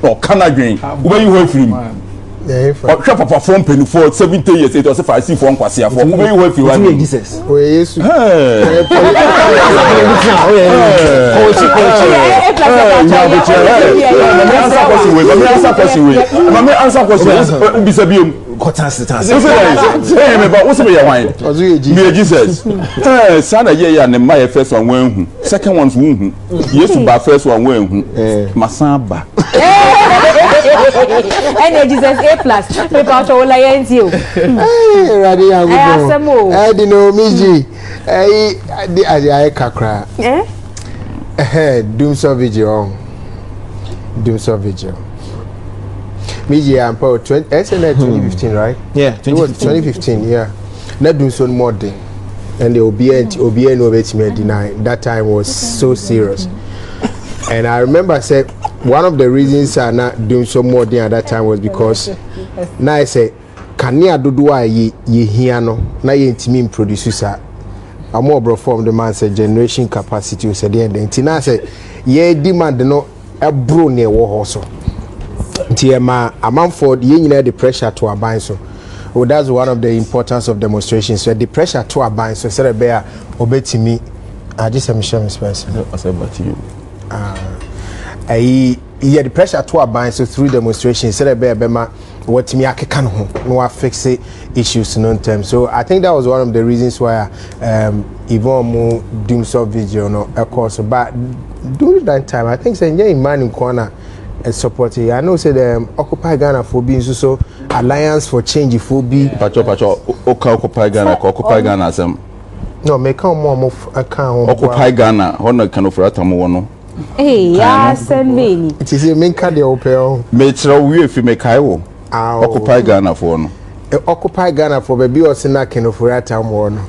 o kana dwen we yi ho free mu o hwa papa from penny for 70 years it was if I see for nkwase afọ we yi ho free one Jesus o Yesu answer question bisa biom me ba wo se be wan me Jesus sana ye ne ma ye first one wan hu second ones wu hu Yesu ba first one wan hu masan ba and Jesus A+ me pa to la yenti o radi ya go asemo di no miji di aye kakra DUMSOR video Miji and Paul 2015, right? Yeah, 2015, yeah. Not doing so more thing. And the OBN no bet me deny. That time was so serious. And I remember I said one of the reasons I not doing so more thing at that time was because now I say can you do ye hiano na ye intimi producer a more bro from the man say generation capacity was the end. Tina say ye demand no a bro near war also. TMA Amamford ye the pressure to our bind so. Oh, that's one of the importance of demonstrations. So the pressure to our bind so say bear obey me. I just am sure Miss Person. I said but you. The pressure to our bind so through demonstrations say bear bema what me akeka no fix issues no term. So I think that was one of the reasons why even more DUMSOR video no of course but during that time I think say in man in corner support I know say the Occupy Ghana for being so Alliance for Change for be pacho Occupy Ghana Occupy Ghana asem no make come more account Occupy Ghana hono kan ofra tamo no ya send me it is a main card your pay me tira wi efi me kai wo Occupy Ghana for no Occupy Ghana for baby or sina kan ofra tamo no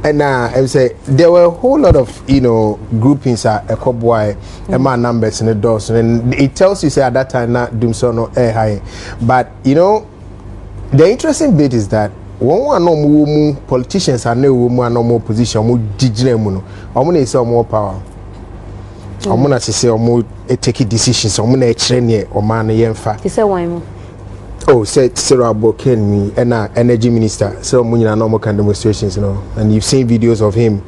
and I say there were a whole lot of groupings at a boy and my numbers in the doors and it tells you say at that time not DUMSOR no high but the interesting bit is that one no politicians are no more position more digital no I'm gonna say more power I'm gonna say more take decisions I'm gonna train or man yemfa you say why oh, said Sarah Boken me and energy minister. So many normal kind of demonstrations, and you've seen videos of him.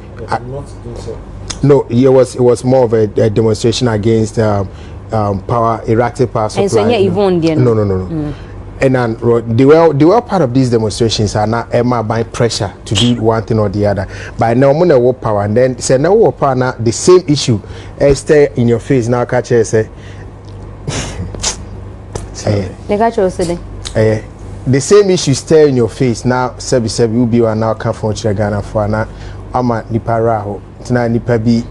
No, it was more of a demonstration against power, erratic power supply. And so yeah, Yvonne, no. And then they were part of these demonstrations are not Emma by pressure to do one thing or the other. But now I'm war power, and then say now war power now the same issue. Stay in your face now, catch say. They got you sitting. the same issue stare in your face now. Sebi will be now come from Ghana for now. Ama nipa raho. Tina nipa bi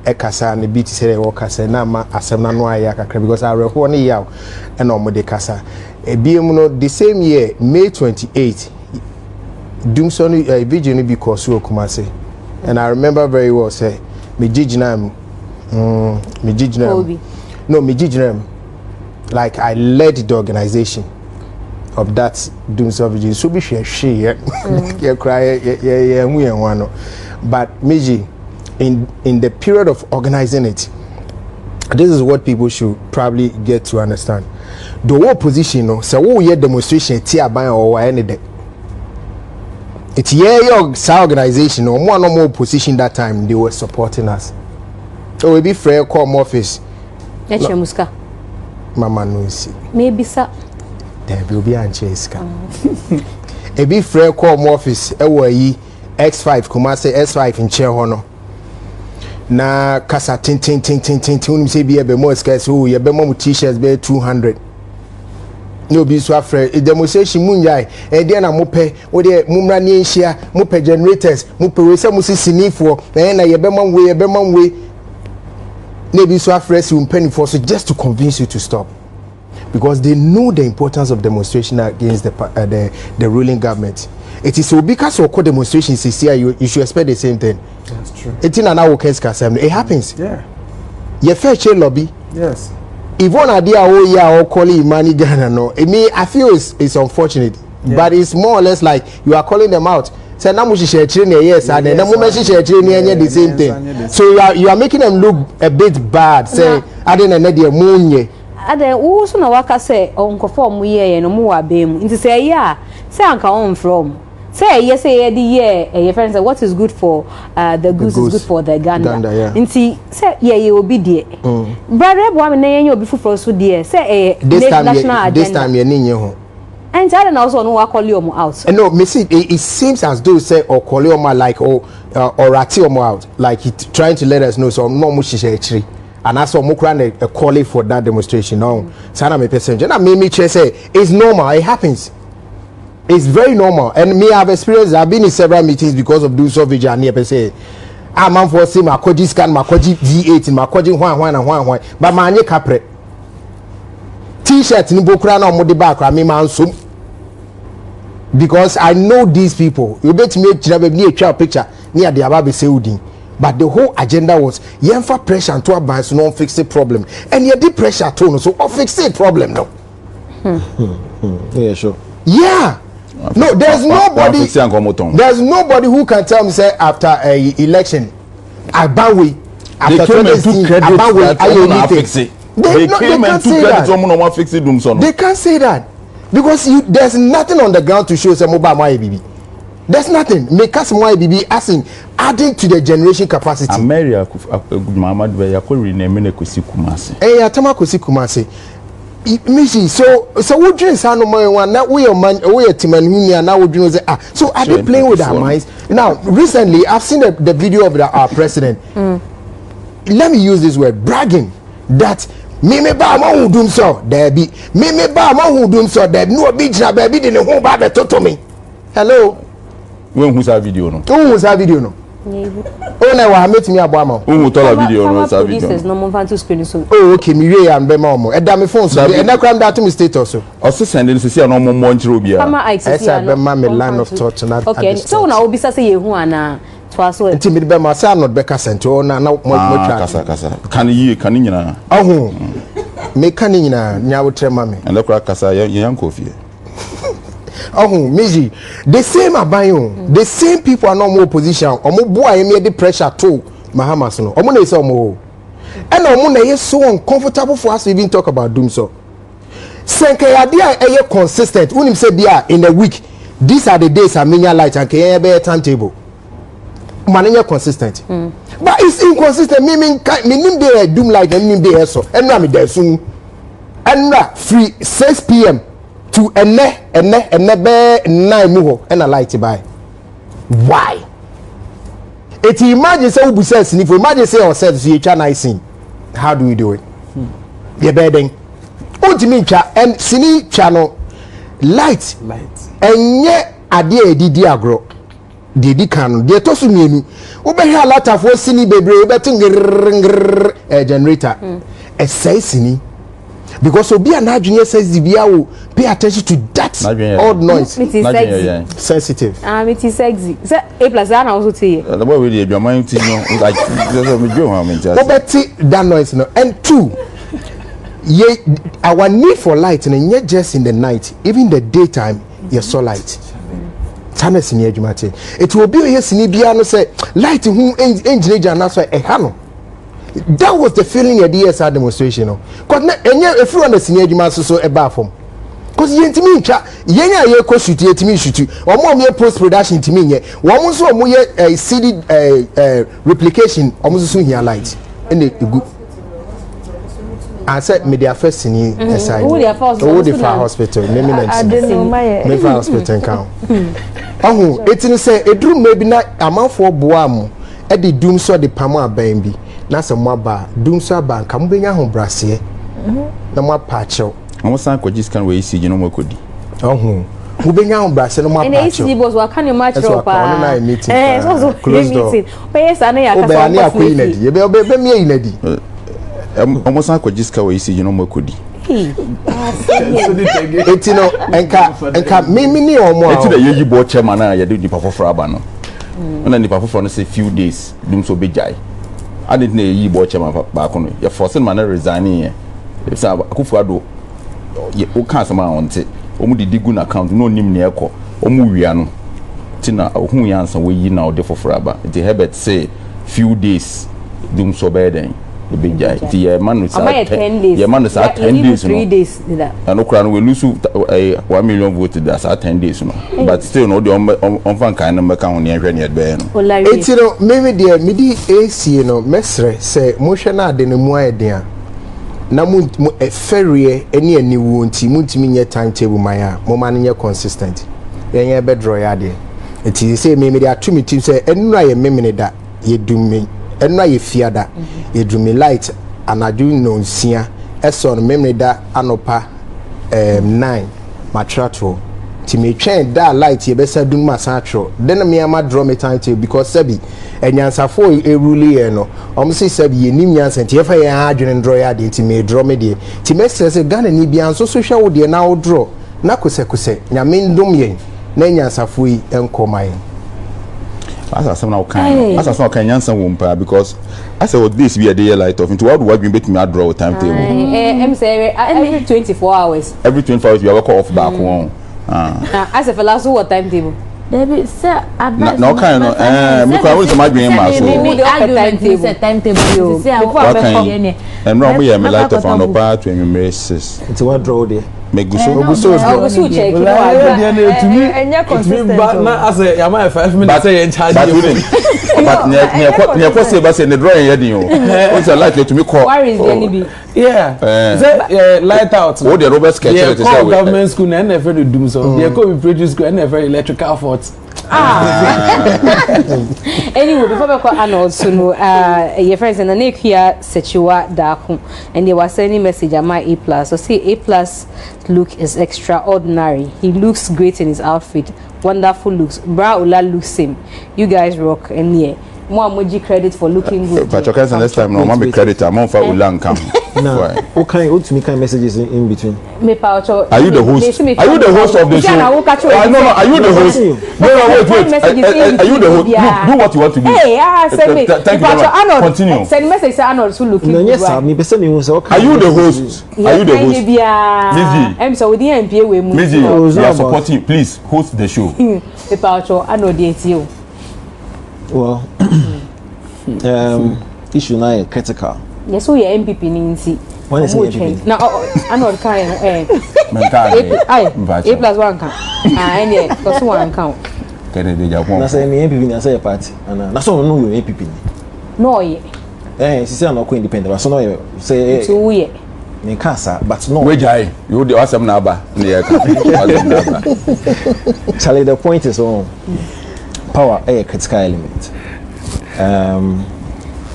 ekasa ne bi ti say e kasa na ma asem na no aya kakra because I reho ne yaw e na omo de kasa. Ebiem no the same year May 28 DUMSOR video no bi koso Kumase. And I remember very well say me jijinam like I led the organization of that DUMSOR video. So be share you cry but Miji in the period of organizing it, this is what people should probably get to understand. The whole position, no, so we hear demonstration, tia ban or any day. It's your organization, no more position that time they were supporting us. So we be fair come office. Let's muska. Mama no see. Maybe sir. There will be an cheska. A be fair come office. Yi X5 Kumase S5 in chair hono. Na kasa tin say be a more scarce who ye be more t-shirts be 200. No be so afraid. A demonstration munyai e dey na mope o dey mumra ni nhia mope generators mope we say musi sinifo na ye be man we no be so afraid you penny for so just to convince you to stop because they know the importance of demonstration against the ruling government. It is so because of demonstrations you should expect the same thing. That's true. It's in an hour it happens. Yeah. Your fair share lobby. Yes. If one idea or calling money Ghana no, I feel it's unfortunate, but it's more or less like you are calling them out. Say na mushi share training yes and then moment share training the same thing. So you are making them look a bit bad. Say I didn't know the moon. Ade wo so na waka say onkofo mu ye no mu wa be mu. Nti say say anka on from. Say yes say the friends say what is good for the goose is good for the gander. Nti say ye obi die. Brother bo am na ye obi fufuro so die. Say national agenda. This time ye ni ho. And I don't also know what call you out. No, me see it seems as though say or call you like or rati out like he trying to let us know so no much share and that's what mukran a calling for that demonstration. No, sana me person. Na me say it's normal. It happens. It's very normal. And me have experienced. I've been in several meetings because of DUMSOR video and here say I'm man for say my koji scan my koji D8 my koji one but my anye capre t-shirt ni bokura na omode back ra me man so because I know these people. You bet me ni a picture near the ababe seudin. But the whole agenda was yenfa pressure to advance no fix the problem. And you did pressure to so fix the problem no. Yeah, sure. Yeah. No, there's nobody. There's nobody who can tell me say after a election, Abawe after 2016, Abawe fix it. They came and took credit to fix it. They can't say that because there's nothing on the ground to show some mobile my baby. There's nothing. Make us more BB asking, adding to the generation capacity. America, Muhammad, we are calling renaming Kusi Kumase. Eh, Atama Kusi Kumase. Michi, so we drink some more one. Now we are man, we are Timanunia. Now we drink. So are they playing with our minds? Now, recently, I've seen the video of our president. Let me use this word, bragging that me ba ma hu DUMSOR there be me ba ma hu DUMSOR there no be jina baby de ne ho ba be toto me. Hello. When who's that video no? Who's that video no? Oh na wa meet me abo ama. Who told that video no that video? No more fan to screen so. Oh okay me we am be ma omo. E da me phone so. E na kram that to me status so. Also send it see no more monthro bia. Mama I see. Esa be ma me line of thought na. Okay. So na obi say ye hu ana to so. Nti me be ma say not be kasent o na mo twa. Kasa. Kan nyina. Oho. Me kan nyina nya wo tre ma me. Electoral kasa yan kofie. Oh, Miji, the same abayon, the same people are no more opposition. Omo boy me the pressure to Mahamas no. Omo na say omo. And omo na so uncomfortable for us to even talk about DUMSOR. Senke ya dey consistent. Unim say dia in a week. These are the days Amenya light and ke be timetable. Mananya consistent. But it's inconsistent. Me nim dey doom light and nim dey so. Enra me dey soon. Enra free 6 p.m. to ene be 9 mu ho and a light by. Why? It imagine say we say sinifo imagine say ourselves you twa nice scene. How do we do it? Ye bedeng. Ontimi twa and sini twa no light enye ade edidi agro de kan de to so mienu wo be hia latafo sini bebre wo betin generator say sini because obi an adwene says the bia wo pay attention to that odd noise sensitive it is sexy say a plus na also tie the boy we dey adwaman ti no like so me dwo ha me just wo beti that noise no and two our need for light and not just in the night, even the daytime, you saw light. Tanes in Yajumate. It will be here, Sinibiano say, light who engineer and that's why a hano. That was the feeling at the DSR demonstration. Because if you understand Yajumas so a bathroom. Because you intimate, Yenya Yako shoot yet me shoot you, or more mere post production to me. One was a CD replication almost soon here light. And the good. I said media first in SI. Oh, the far hospital. I didn't know my hospital count. Oh, it's in say a dream maybe not amount for Boam. At the DUMSOR the Pama baby. Nasa Maba, DUMSOR bank, come bring a home brassier. No more patcho. I was not going to we see you no more could. Oh, who bring out brassier no more patcho. And was what can you match up? Meeting. Close door. But yes, I know you be me lady. Almost like what just we see you no more could. It's you know, enka me ni omo. It's the yeji board chairman na ya do the papa for abano. And then the papa for say few days DUMSOR be jai. I didn't know yeji board chairman back on. You forcing man resigning here. It's Akuffo Addo. You can't sama on it. Omu di digu na account no nim na ekọ. Omu wia no. Tina ohun ya ansa we yi na ode for aba. The Herbert say few days DUMSOR be den. The big guy. The man is 10 days. The man is 10 days. 3 days. And no we lose 1 million votes. That's 10 days. But still, no, the on fan kind of make on the engineer. It's you know, maybe the midi AC, you know, mesre say motion na de no idea. Na mu a ferry any won't me timetable my man in consistent. Then bed draw ya there. It is say maybe there are 2 meetings say and I am that you do me. And now you fear that you drew me light and I do no see as on memory that anopa 9 matrato to me change that light you better do my satchel then me am draw me time to because sebi and yansa for a rule no say sebi ye nim yansa ti efa ya adwene draw ya de ti me draw me de ti me say Ghana ni bia so social wo de na wo draw na kose nyame ndom yen na yansa for yi enkoman. As I somehow kind, as I saw can answer wompa because I said what this be a day light off into what would be me draw timetable. I'm saying every 24 hours. Every 24 hours you have a call off back one. As a last what timetable. David, sir, no kind of I want to my dream timetable. And wrong we have a light of on part to embrace. It's what draw there. Make go check. To me, and you're consistent. But now as a am 5 minutes say in charge. But near possible say the drawing heading. What's a light to me call? Where is the NB? Yeah. Light out. Oh, the Robert sketch it is government school and never do DUMSOR. They go be produce school and never electrical faults. Anyway, before we call Arnold, so no, your friends and the neck here Sechiwa Daku, and they were sending message at my A+. So see A+ look is extraordinary. He looks great in his outfit. Wonderful looks. Bra Ola looks same. You guys rock and yeah. More emoji credit for looking good. But your next time, no, mommy credit. I'm on for Ulang come. What me kind messages in between? Are you the host? Are you the host of the show? No. Are you the host? No, wait. Are you the host? Do what you want to do. Hey, send me. Thank you. Continue. Send message to Arnold so looking good. Yes, sir. Me person me are you the host? Are you the host? Miji. I'm so with the MPA we move. Miji, we are supporting. Please host the show. Arnold you. Well, issue now critical. Yes, we are MPP Ninsi. When is MPP? Now, Arnold can A+1 count. And yeah, because 1 count. I say me MPP, I say a party, and that's all. No, you MPP. No, yeah. She say I'm not independent, but so no, say 2 years. Me casa, but no. Where jai? You the awesome naba. Charlie, the point is on power a critical element.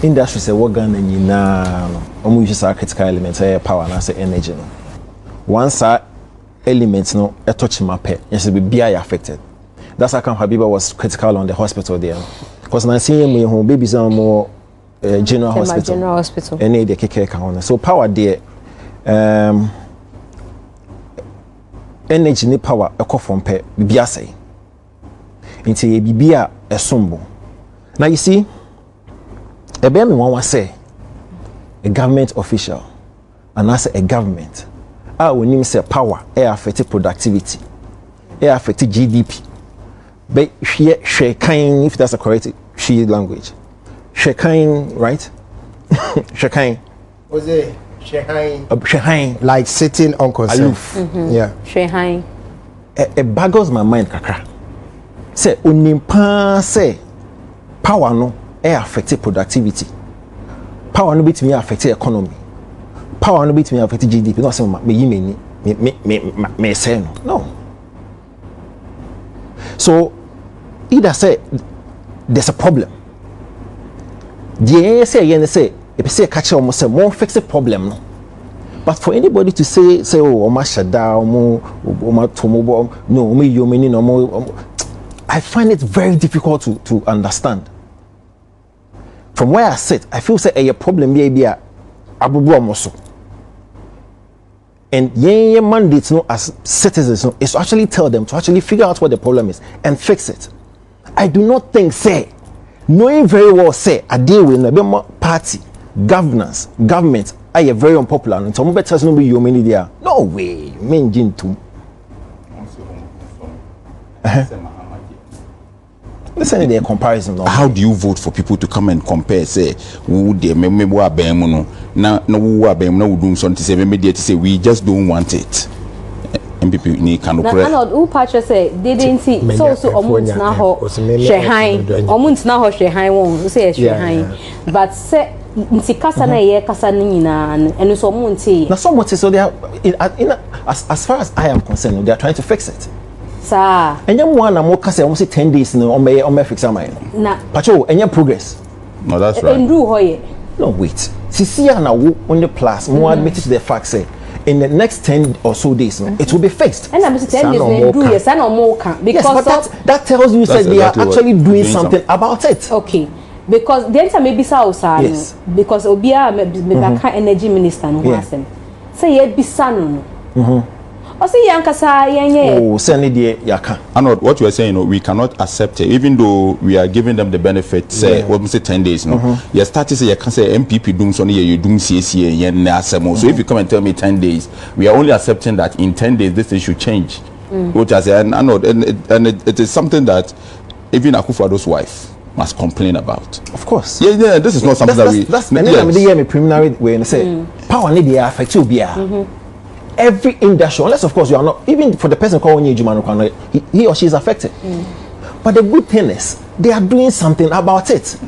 Industry say what Ghana nyina omu use sa critical element say power na say energy no. Once elements no touch my pet. Yes, be affected. That's how come Habiba was critical on the hospital there. Because now seeing me home babies are more general hospital. General hospital. Any the care can. So power there. Energy ni power eko from pe bibia say. Nti bibia esombo. Now you see, a baby one say a government official and as a government. When you say power, it affects productivity, it affects GDP. But she kind, if that's a correct she language, she kind, right? She kind. Was it Shehain? Shehain, Like sitting on consent. aloof. Yeah. Shehain. It boggles my mind, kakra. Say unimpa say power no, it affects productivity. Power no bit me affect economy. Power no bit me affect GDP. No say me say no. So either say there's a problem. The say if say catch almost say more fix the problem no. But for anybody to say oh ma shada no me you mean no, I find it very difficult to understand. From where I sit, I feel say a problem be a abubu amoso. And your mandate no, as citizens no, is to actually tell them to actually figure out what the problem is and fix it. I do not think say knowing very well say I deal with a party, governance, government are very unpopular and some better no be you many there. No way, men too. Listen to their comparison. No? How do you vote for people to come and compare? Say, who they me wa bemuno na who wa bemuno who do something say me to say we just don't want it. MPP ni kanu pre. Na who patch say they didn't see so omunt na ho shehain omunt na ho shehain won say shehain but say nti kasa na ye kasa ni nyina eno so omunt na so much so they are as far as I am concerned they are trying to fix it. Sir. And you want to say almost 10 days no on my fix mine. Na. Pacho, and your progress. No, that's right. No, wait. See on the plus, more admitted to the fact say in the next 10 or so days, no, it will be fixed. And I'm 10 days do yes, and more can because yes, but that tells you that they are actually doing something about it. Okay. Because the answer may be so yes. Because Obia me energy minister no asem. Say ye be sano no. Oh, send it yaka. And what you are saying, we cannot accept it, even though we are giving them the benefit. Say, what we say 10 days, no. You start to say you can say MPP DUMSOR, you doom CSA, So if you come and tell me 10 days, we are only accepting that in 10 days this thing should change. Which I say, and it is something that even Akuffo Addo's wife must complain about. Of course. Yeah. This is not something that's preliminary way and say power need to affect you. Every industry, unless of course you are not, even for the person calling you Jumano, he or she is affected. But the good thing is, they are doing something about it.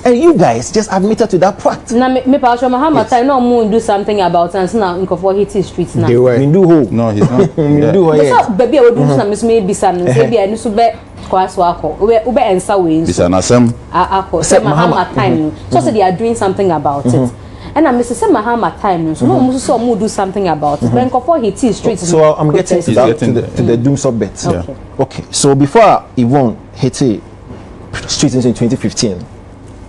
And you guys just admitted to that part. Now, me Pastor Muhammad, I know more do something about it. Now, in Akuffo hit his streets now. They were. No, he's not. So, baby, I would do some maybe some, maybe I need to bet. Ube and Sawin. This an assembly. Say Muhammad time. So they are doing something about it. And I'm Mr. Muhammad time. So no one do something about it. When Akuffo hit his streets. So I'm getting to the DUMSOR bit. Okay. So before Yvonne hit streets in 2015,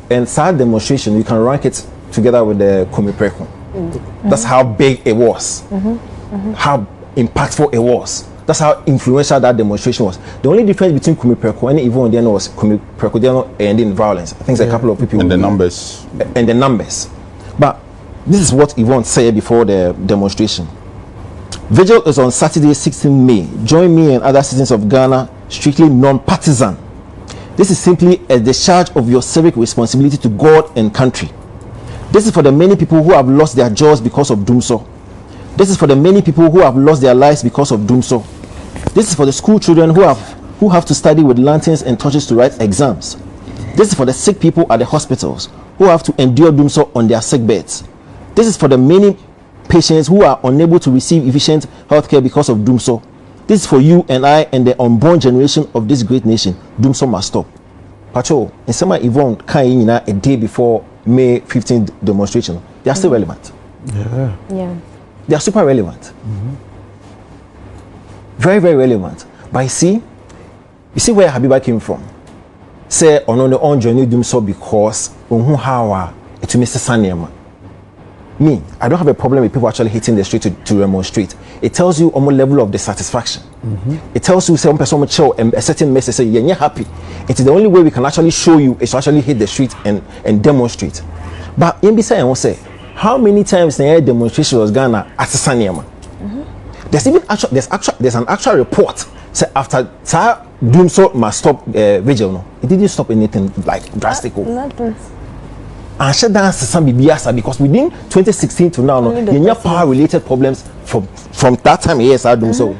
and sad demonstration, you can rank it together with the Kumipreko. That's how big it was. How impactful it was. That's how influential that demonstration was. The only difference between Kumipreko and Yvonne then was Kumipreko then ending violence. I think a couple of people. And the numbers. And the numbers. But this is what Yvonne said before the demonstration. Vigil is on Saturday, 16 May. Join me and other citizens of Ghana, strictly non-partisan. This is simply a discharge of your civic responsibility to God and country. This is for the many people who have lost their jobs because of DUMSOR. This is for the many people who have lost their lives because of DUMSOR. This is for the school children who have to study with lanterns and torches to write exams. This is for the sick people at the hospitals who have to endure DUMSOR on their sick beds. This is for the many patients who are unable to receive efficient healthcare because of DUMSOR. This is for you and I and the unborn generation of this great nation. DUMSOR must stop. Pacho, in summer Yvonne came a day before May 15th demonstration. They are still relevant. Yeah. They are super relevant. Very, very relevant. But you see where Habiba came from. Say on the on journey DUMSOR because how it makes Sanema. Me, I don't have a problem with people actually hitting the street to demonstrate. It tells you on what level of dissatisfaction. It tells you some person chill and a certain message say you're happy. It is the only way we can actually show you is to actually hit the street and demonstrate. But in beside I will say, how many times the demonstration was Ghana at Sanema? There's an actual report. Say after DUMSOR must stop vigil. No, it didn't stop anything like drastic. And shut down some BBS because within 2016 to now, no, power related problems from that time. Yes, I do so.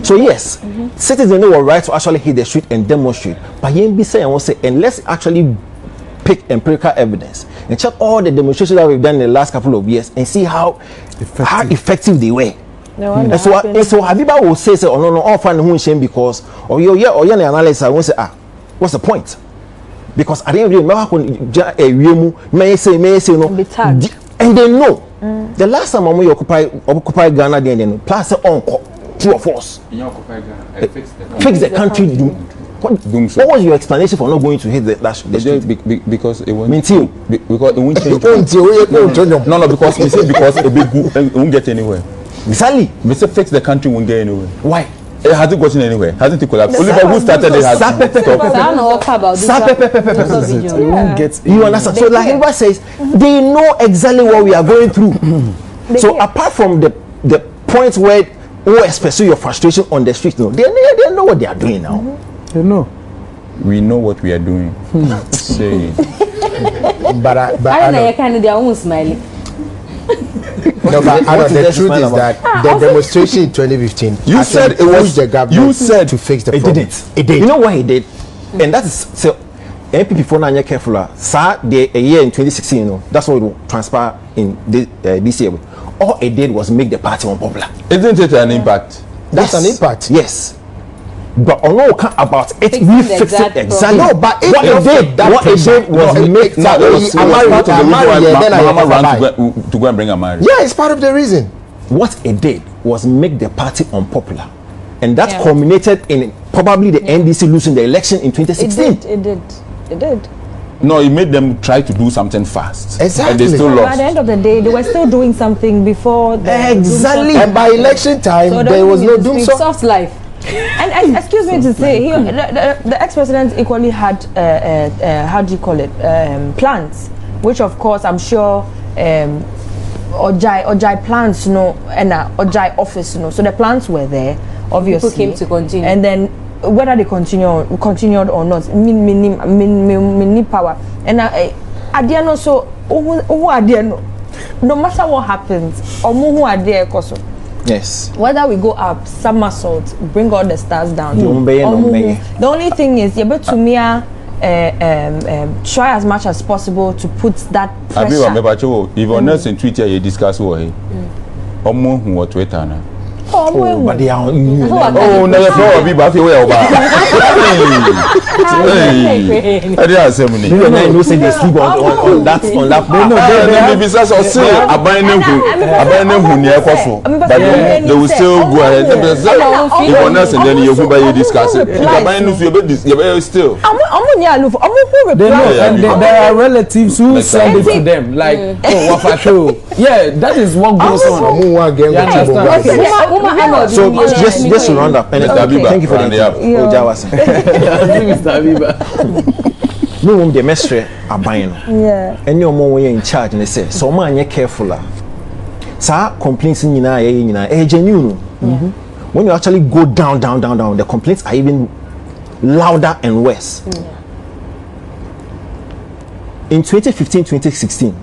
So yes, citizens know right to actually hit the street and demonstrate. But be saying, I will say, and let's actually pick empirical evidence and check all the demonstrations that we've done in the last couple of years and see how effective they were. And so Habiba will say, oh no, all fine who shame because or you analysis. I won't say what's the point? Because at the end of the day, may say no, and they know. The last time we occupy Ghana, then plus on true or false. Fix the country. What was your explanation for not going to hit the street? Because it won't. Because it won't change. No, because we say because it won't get anywhere. Exactly. We say fix the country won't get anywhere. Why? It hasn't gotten anywhere. Hasn't it collapsed? Only who started it has stopped. You understand? So like everybody says, they know exactly what we are going through. So apart from the point where you express your frustration on the street, no, they know what they are doing now. They know. We know what we are doing. Say. But I know you kind of their own smiling. No, but the truth is that the demonstration in 2015, you said it was the government. You said to fix the problem. It did. You know what he did, and that is so. MPP for now, careful. Sir, a year in 2016, you know, that's what will transpire in this year. All it did was make the party unpopular. Isn't it an impact? That's an impact. Yes. But on no account about it, we fixed it exactly. No, but what it did was make Mama ran to go and bring Amari. Yeah, it's part of the reason. What it did was make the party unpopular, and that culminated in probably the NDC losing the election in 2016. It did. No, it made them try to do something fast. Exactly. And they still lost. At the end of the day, they were still doing something before the exactly. And by election time, so there was no DUMSOR. Soft life. And excuse me to say, the ex-president equally had how do you call it, plans, which of course I'm sure Ojai plans, you know, and Ojai office, you know, so the plans were there, obviously. People came to continue, and then whether they continued or not, mini power, and Adiano so Adiano, no matter what happens, or who are there, koso. Yes. Whether we go up, somersault, bring all the stars down. The only thing is, you're able to try as much as possible to put that pressure. If on us in Twitter, you discuss what who Twitter now. But they are new. Oh, no, you're be back away over. I didn't say money. You and I know say they sleep on that. No, maybe that's also say abandon who near Koso. But they will still go ahead. If on us and then you will buy discuss it. Abandon you still. They know, and there are relatives who send it to them. Like, oh, Wafacho. Yeah, that is what goes on. You understand? So just to round up, and thank you for the Mr. Abiba. No one the mestre are buying. Yeah. And your more way in charge, and they say, so man, you're careful. Sir, complaints in genuine. When you actually go down, the complaints are even louder and worse. In 2015-2016,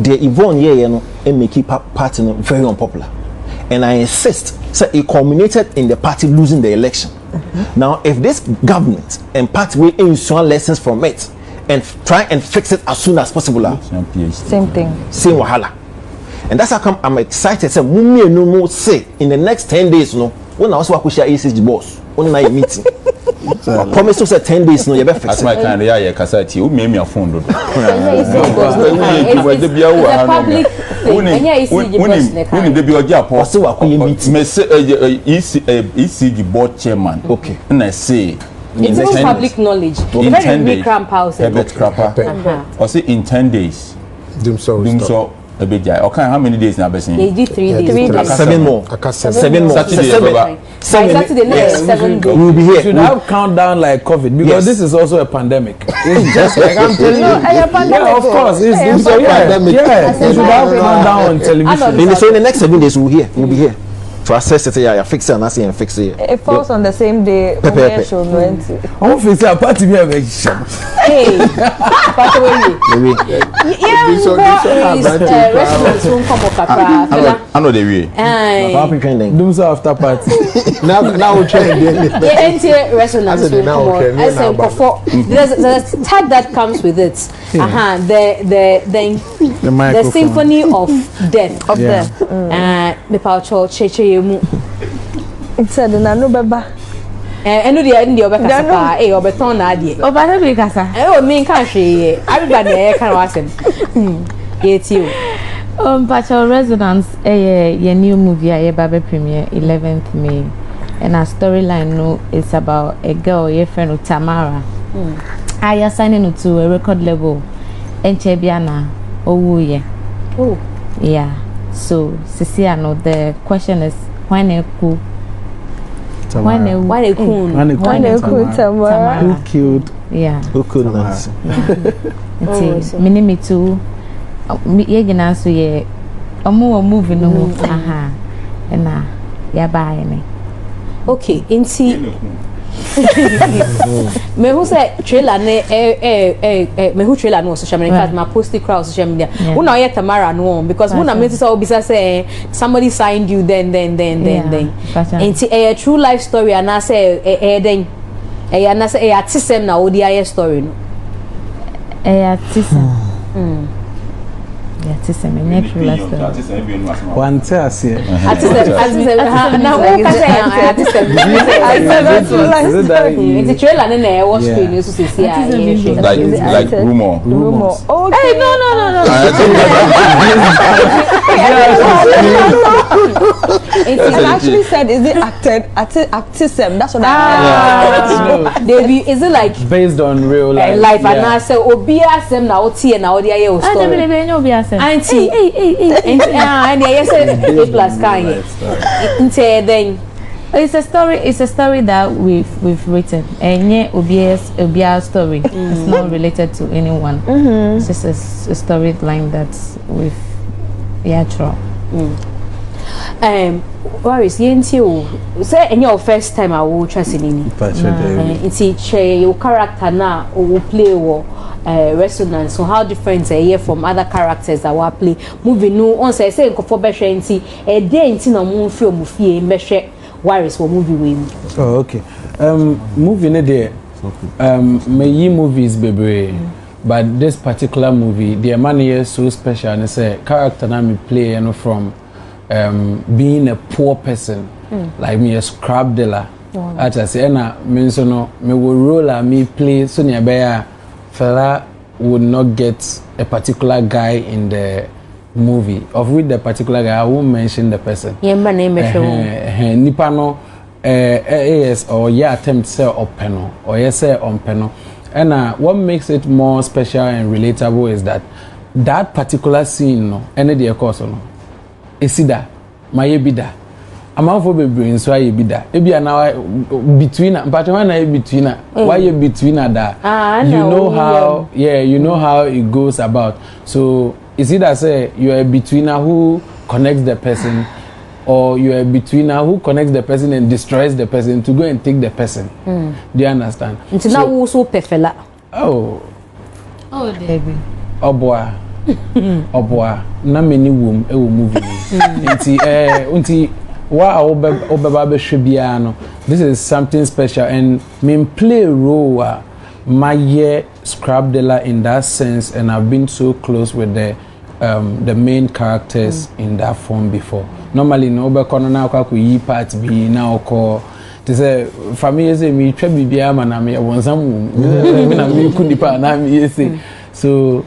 the Yvonne Ye and make party very unpopular. And I insist, so it culminated in the party losing the election. Now, if this government and party will ensure lessons from it and try and fix it as soon as possible, same thing, same wahala. And that's how come I'm excited. Say, say in the next 10 days, no, when I also share ACG boss, when I meeting. promise to say 10 days no you be fix. That's my kind yeah kasati who me a phone do. It's a public thing. When the be oja po. So wa koye meet. Me say ECG board chairman. Okay. And I say it's even public knowledge. In 10 days. Or say in 10 days. DUMSOR okay, how many days now? They did 3 days. 3 days. 7 more. 7 more. Saturday, Yes. 7 days. We will be here. Should have countdown like COVID because this is also a pandemic. It's just like I'm telling you. Yeah, of course. It's a pandemic. Yeah, you should have countdown on television. So in the next 7 days we'll be here. To assess it, yeah, fix it and I see and fix it. It falls on the same day. I'm fix it. Party me a Hey, I know the way. DUMSOR after party. Now we try resonance. There's tag that comes with it. The symphony of death. It's said na no beba. Enu dia ndi obekasa pa obeton na ade. Obana be kasa. O me nka hwe everybody e kan wasem. Yeti o. Pacho Resonance your new movie a be premiere 11th May. And our storyline no is about a girl your friend Tamara. I signing to a record label. Enchebiana Owuye. Oh. Yeah. So Cecilia, the question is why they cool? Why they cool? Tamara? Who killed? Yeah. Who killed Nancy? Me too. Ye gina so ye. Omo movie no. Aha. And ya buy me. Okay. Inti. Me who say trailer ne me who trailer no social media. In fact, my post the crowd social media. Who now yet Tamara no because who na me say obisa say somebody signed you then. Inti a true life story and I say then and I say artism na odi story no. Artism. Yeah, artism and true life story. One tell us here. Artism. Now who can say artism? It's a trailer and then watch screen you see like rumor. Hey, no. It actually said, is it actism? That's what I heard. Is it like based on real life? And I say, Obia sem na oti na odi aye story. Auntie, and yes, plus kind. Then it's a story that we've written, and yeah, Obia's story. It's not related to anyone. It's just a storyline that's with Electoral. Where is Yentio? Say, in your first time, I will trust in it. It's your character now, or play war. Resonance. So how different a year from other characters that we play. Moving no on say Akuffo Addo a day into no moon film fee meshe wires for movie win. Oh okay. Movie ne there. My movies baby. But this particular movie, the man is so special and say character na me play from being a poor person. Like me a scrap dealer. As I say na me so no me will role me play so near bear fella would not get a particular guy in the movie, of which the particular guy I won't mention the person. Yemba name Nipano yes or yeah attempt say openo or yes say on peno. And what makes it more special and relatable is that particular scene no any the course no esida my bida amafo bebre nso aye bida ebia na between but when na between why you between that you know how you know how it goes about. So is it that say you are a betweener who connects the person or you are a betweener who connects the person and destroys the person to go and take the person. Do you understand? It's now also perfela. Oh baby. Oh boy na many womb e wo movie unti wow this is something special and me play a role my year scrap dealer in that sense, and I've been so close with the main characters in that form before. Normally no be kono na kwa ku yi part be na oko They say family say me try bibia ma na me won sam me na me ku nipa na me say. So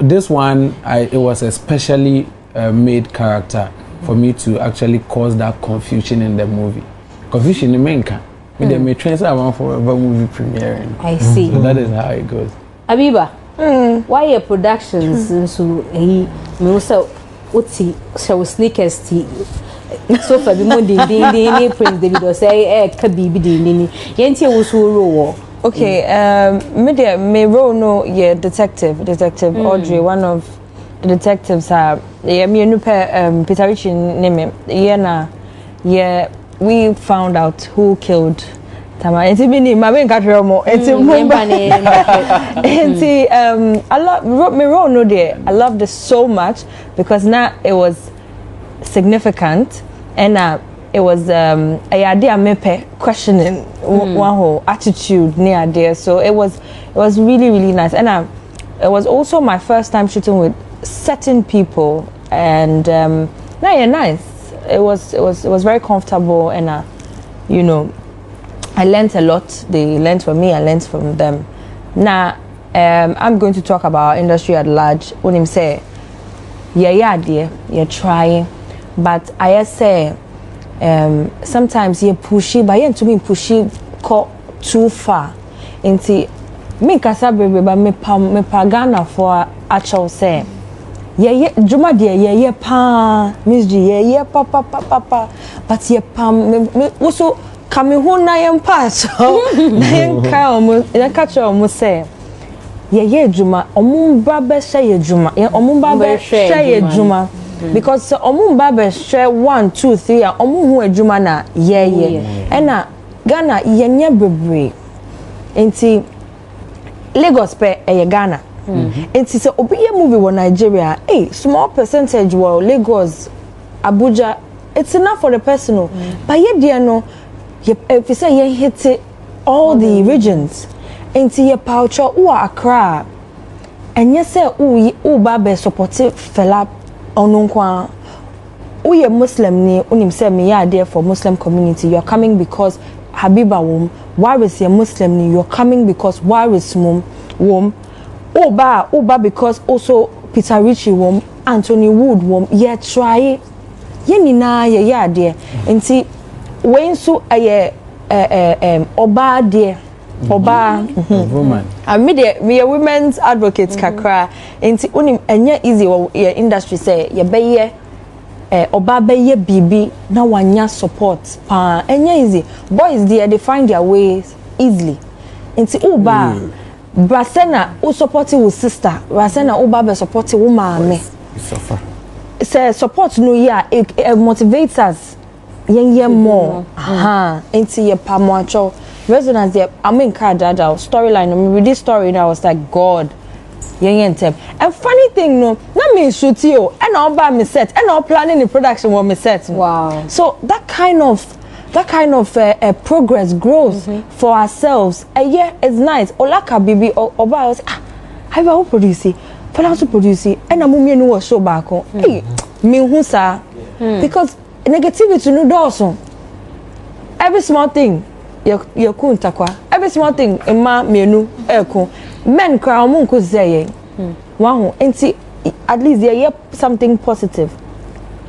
this one it was a specially made character for me to actually cause that confusion in the movie. Confusion in menka. Me dem me transfer am for a movie premiere. I see. So that is how it goes. Abiba, why your productions so he me also uti so sneakers tea so for be more din Prince David or say ka bibi din yenti wo so ro. Okay, me role no detective Audrey, one of the detectives me no Peter Richie name we found out who killed Tama. Enti bini ma ben katro mo. Enti I love me role no there. I loved it so much because now it was significant and it was a idea me questioning one whole attitude near there. So it was really nice and it was also my first time shooting with certain people and nice. It was very comfortable and you know, I learned a lot. They learned from me, I learned from them. Now I'm going to talk about our industry at large. When him say dear, you're trying, but I say sometimes you pushy, but you to me pushy too far into me kasa baby but me pagana for actual say Juma dear pa Miss G papa but ye pam also coming home na yem pass na yem ka omo na catch omo say Juma omumba be share Juma omumba be share Juma because omumba be share 1 2 3 omu hu adwuma na ena Ghana yenye bebre enti Lagos pe Ghana enti se obi ye movie wo Nigeria small percentage wo Lagos Abuja it's enough for the personal but ye there no if you say ye hit all the regions enti ye poucho u Accra enye se u ba be support fela onunkwa uye Muslim ni unim say me ya there for Muslim community you are coming because Habiba wom why is your Muslim ni you're coming because why is wom Oba because also Peter Richie wom Anthony Wood wom ye try ye nina ye there enti when so oba there oba woman me a women's advocate kakra enti unim enye easy your industry say ye beye oba beye bibi na wanya support pa enye easy boys there they find their ways easily enti uba brasena u support with sister brasena uba be support with maame suffer say support no ya it motivates us yen more enti ye pa mo acho resonance there I mean dada storyline me read this story now I was like God yen tem and funny thing no na me shoot you and all by me set and all planning the production when me set wow so that kind of progress growth for ourselves it's nice olaka bibi oba was I will produce it for also produce it and amumie no was show back me hu sa because negativity no doso every small thing you kuntakwa every small thing ma menu eko men kra omun ko say wahu enti at least there something positive.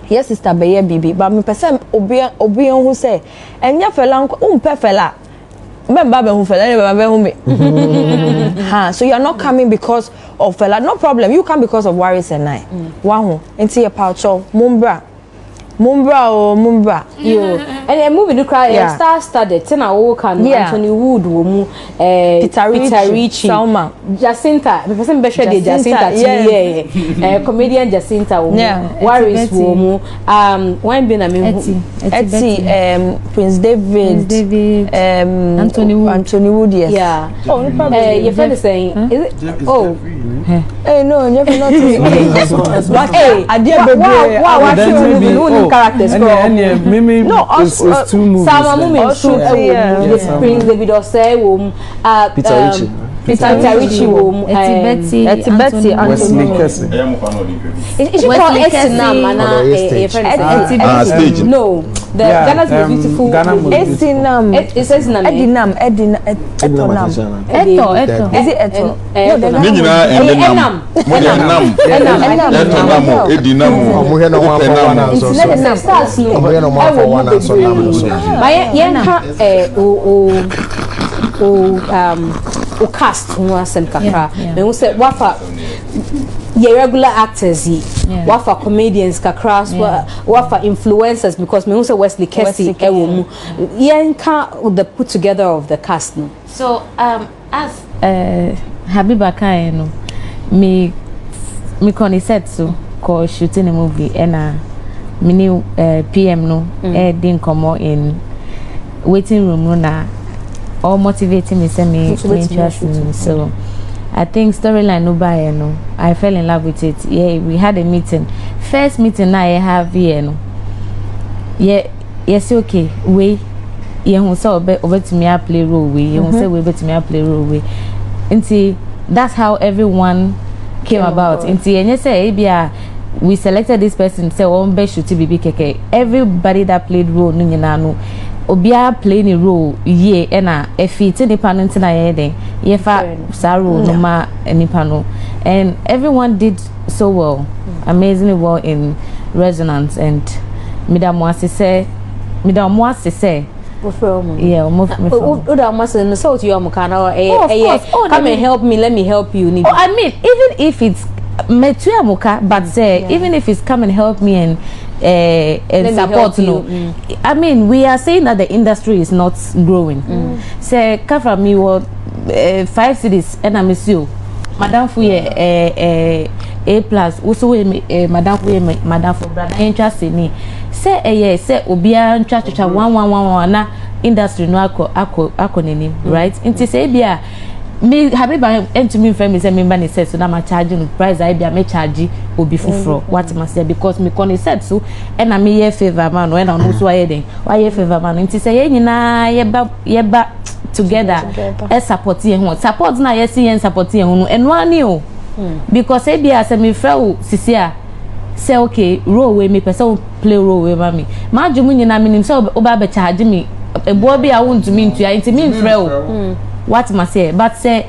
Yes, sister, be bibi, but me person obi who say, and ya fella pe fella. Member who fella, me. So you are not coming because of fella, no problem. You come because of worries and night. Wow, and see a poucho, Mumbra. Yo, and a movie to cry star-studded. Ten I can Anthony Wood, Peter Richie, Salma, Jacinta. The person better than Jacinta. Comedian Jacinta. Worries womu. Wine been a Etsy, Prince David, Anthony Wood. Yes. Yeah. Oh, no problem. Your friend is saying, is it? Oh. Hey, no, never not. Hey, I did wow, characters and Mimi is two movies. Sama Mumi shoot Prince David or say Peter Richie. Peter Richie wo Betty Wesley Kesse. Is she called Esinam and stage. No, the Ghana's most beautiful. Esinam. It says Esinam. Etonam. Is it Eto? Nina Enam. Cast who are some kakra. They will say wafa regular actors wafa comedians kakra wafa influencers because me also Wesley Kesse ewo the put together of the cast no. So as Habiba Kai no me set so called shooting a movie and mini PM no didn't come out in waiting room no na all motivating me say me interest in so I think storyline no buy no I fell in love with it. Yeah, we had a meeting. First meeting I have here no. Yeah, yes okay. We you say over to me play role we you say we to me play role we. Until that's how everyone came about. Until and you say we selected this person say one best shoot BB keke. Everybody that played role no no obia playing a role ye ena efi te nipa no ntina ye den ye fa saro no ma nipa no and everyone did so well amazingly well in resonance and midam wase say yeah so to you come and help me, let me help you. I mean even if it's metuamuka but say even if it's come and help me and support no I mean we are saying that the industry is not growing say cover me what 5 cities and I miss you madam for A+ also madam for madam for brother interest in me say say obia ntwa 111 na industry no akọ neni right nti say bia me Habiba and to me friend me say me ban said so na ma charge no price I be me charge obi fufro what must say because me con said so and na me ye favor man when I know so why den why ye favor man nti say ye nyina ye ba together e support ye ho support na ye see ye support ye ho no eno ani o because e bia say me frɛ sisia say okay role we me person play role we ma me ma dwum nyina me nim say oba be charge me ebo bi a won to me ntu ya nti me frɛ o what must say but say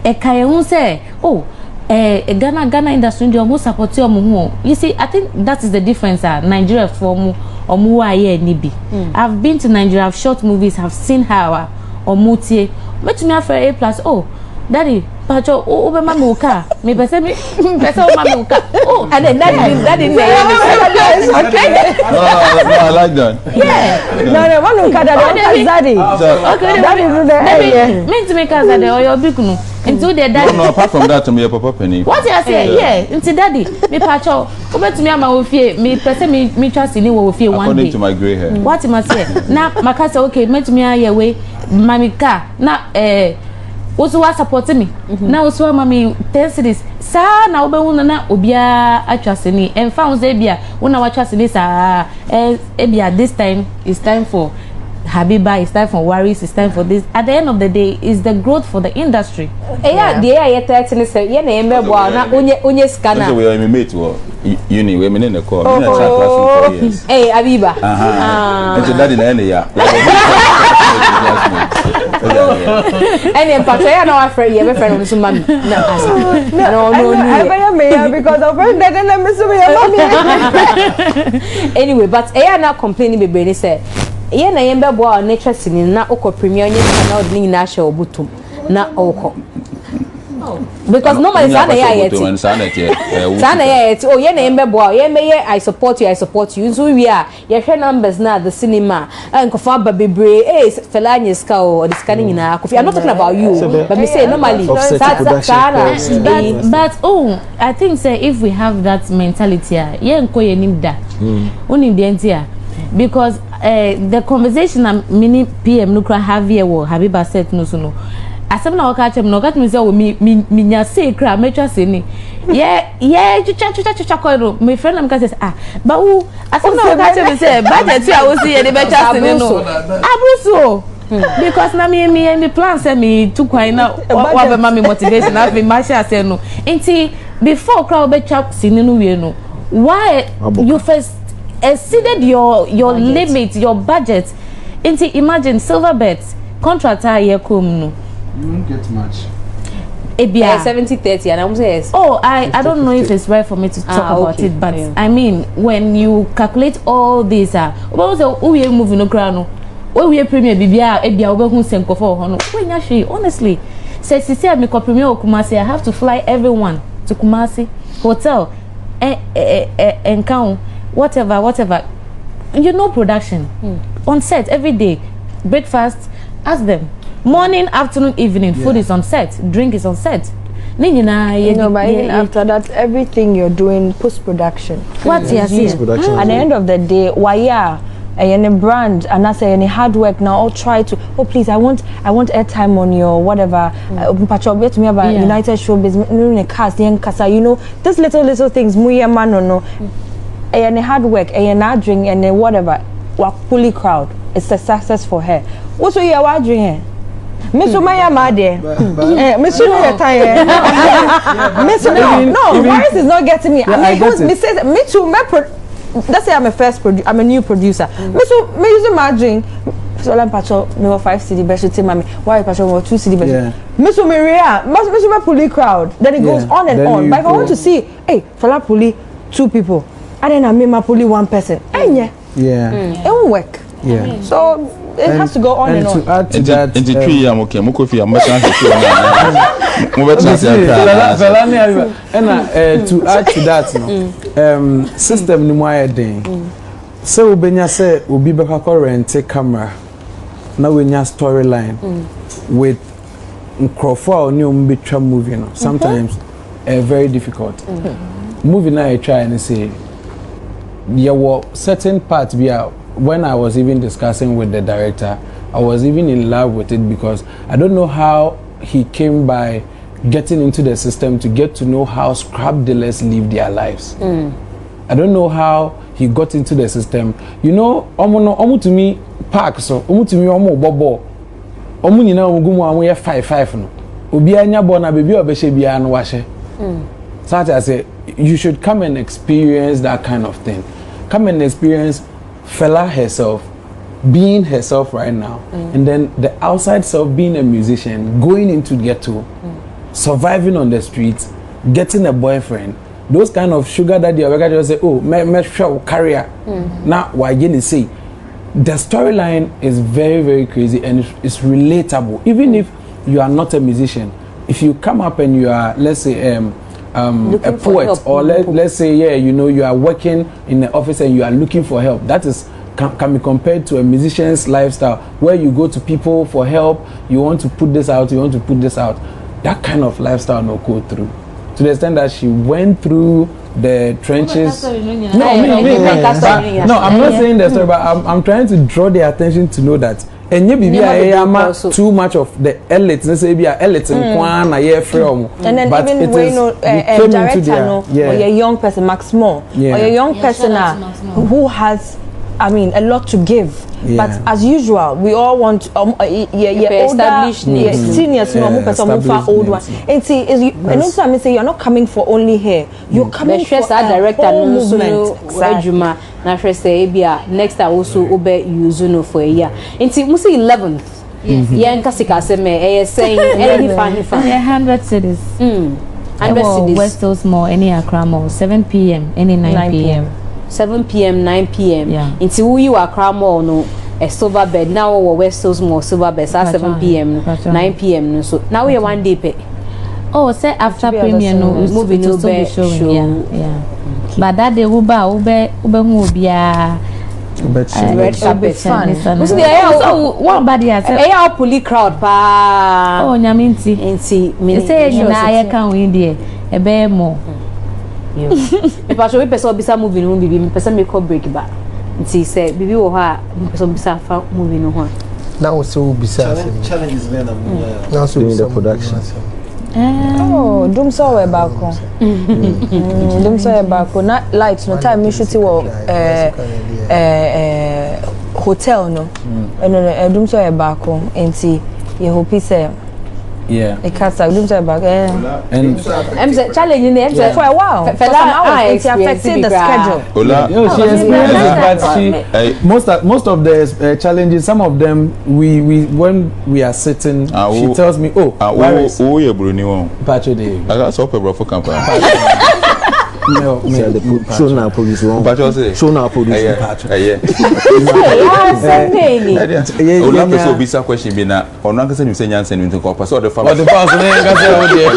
e kai hu say oh Ghana industry ndio mo support yo mo ho you see I think that is the difference Nigeria for mo omo wa ye ni bi I've been to Nigeria, I've shot movies, I've seen how omo tie metumi afere A+ oh daddy pacho o be mama uka me pese me mama uka oh and then daddy okay no I like that no mama uka daddy okay daddy do that me to make us daddy or your big no into the daddy no apart from that me papa penny what you say yeah into daddy me pacho o betumi ama wo fie me pese me trust ni wo fie one day according to my gray hair what you must say na makasa okay metumi aye we mamika na also was supporting me now so mama 10 cities sa na obe wona na obia atwase ni en found say bia wona watwase ni sa bia this time it's time for Habiba, it's time for Waris, it's time for this. At the end of the day, it's the growth for the industry. Yeah, the year 30 say yeah na emebwa na onye scanner. We are mate to uni we in the call. Hey Habiba. And daddy na ya. And then Patricia no afraid you be friend with mommy. No. I me because of friend that na me so me mommy. Anyway, but na complaining be brain say yeah na yembe boa nature sini na oko premier onye na odi ni na sha obutum na oko because normally sana ya yeti oh yeah na yembe boa yembe I support you so we are ye hwe numbers na the cinema nkofa babebre felanye ska o the scanning na Akuffo I'm not talking about you but me say normally but I think say if we have that mentality ye nko ye nim da onim de ntia because the conversation mini PM no kra have here wo Habiba said no so no asem na waka chem no gat me say o mi nya say kra metwa say ni chucha ko my friend am ka say but asem na waka chem say budget a wo see ye de betwa say no abruso Because na me plan say me too quite now what be motivation na be masha say no nti before crowd be chap sininu we no why you first exceeded your limit, your budget. Imagine Silverbet contractor here come no. You won't get much. 70-30 and I'm saying yes. Oh, I don't know if it's right for me to talk about it, but I mean when you calculate all these we moving no crown no we premier bibia ebia obehu senko for hono when ya honestly say sisi me ko premier Kumasi I have to fly everyone to Kumasi hotel encounter whatever you know production on set every day breakfast ask them morning afternoon evening food is on set drink is on set but even after that everything you're doing post production what's at the end of the day why any brand and I say any hard work now I'll try to please I want airtime on your whatever to me about United Showbiz cast you know these little things no any hard work any drink and whatever fully crowd it's a success for her what's what you are doing Miss Umaya Made. Miss Umaya No, Morris is not getting me. I mean, me too. Let's say I'm a new producer. Me using my drink. So I'm patcho. Me 5 CD best to mommy. Why patcho 2 CD best? Miss Umaria, Miss Puli crowd. Then it goes on and on. But if I want to see, hey, Fala Puli 2 people, and then I make my Puli 1 person. Yeah. It won't work. Yeah. So it has to go on and on. To add to that, and to add to that, system ni moya den. So ubenya say obi beka ko rent camera. Now we nya storyline with Akuffo Addo ni betwa movie no. Sometimes very difficult. Movie na I try and say there were certain parts when I was even discussing with the director, I was even in love with it because I don't know how he came by getting into the system to get to know how scrap dealers live their lives. I don't know how he got into the system. You know, omu to me park so omu to me omu bobo. Omu nyina omu gumu omu ye 5 no. Obi anya bo na baby obehye bia no wahye. So I say you should come and experience that kind of thing. Come and experience Fela herself being herself right now, and then the outside self being a musician, going into ghetto, surviving on the streets, getting a boyfriend, those kind of sugar daddy. I just say, oh, me show career. Now, why you say the storyline is very, very crazy and it's relatable. Even if you are not a musician, if you come up and you are, let's say, a poet, or let's say, you are working in the office and you are looking for help. That is can be compared to a musician's lifestyle where you go to people for help. You want to put this out. That kind of lifestyle no go through. To the extent that she went through the trenches. No, I'm not saying the story, but I'm trying to draw their attention to know that. And you be too much of the elites. Let's say be a elite in Kwan, a year from. And then but even when a director, or a young person, Max Moore, or a young person who has, I mean, a lot to give. But as usual, we all want established seniors, old one. And see, and also I say you're not coming for only here. You're coming for a whole movement. Exactly. Say next I also obey you for a year. And see, we say 11th. Yeah, Kasika say saying any 100 cities. 100 cities. West Hills Mall, any Accra Mall, 7 p.m., any 9 p.m. 7 p.m., 9 p.m. Yeah. Until you are Accra Mall, no, a silver bed. Now we're West Hills Mall, silver bed, 7 p.m., 9 p.m. So now we are 1 day pay. Oh, say after premiere, no, movie no be showing. Yeah. But that day, ube who be a red carpet. So one body has a poli crowd pa. Oh, nyaminti. Inti. Say you na I can win there. A bear more. If I show you person bisa movie no bibi, person make up break back. Inti say bibi wo ha person bisa fa movie no ho. Now so bisa. Challenge is there now so in the production. Oh, DUMSOR we back on. DUMSOR we back on. Not lights, no time. Me shoot hotel no no DUMSOR e baako enti ye hope say yeah e casa DUMSOR e baako and challenge in there for a while for some hours it affected the schedule. Ola, you know, she experienced it, but she most of the challenges, some of them we when we are sitting, she tells me, "Oh, where is you Bruni one? Pacho Day?" I got so bro for campaign. No, show now produce wrong. Pacho say, show now produce Pacho. Yeah. Ola person obi sa question bi na ono anka say you say nyansen into ko pass all the farm. But the pass na nka say o dey.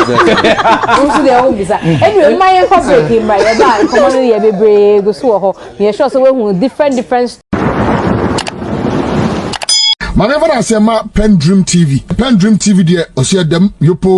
Who dey home bisa. Anyway, my corporate him by ba come on here bebre go so ho. You sure so we different Maneva na se ma PENDREAM TV. PENDREAM TV de osia dem yopo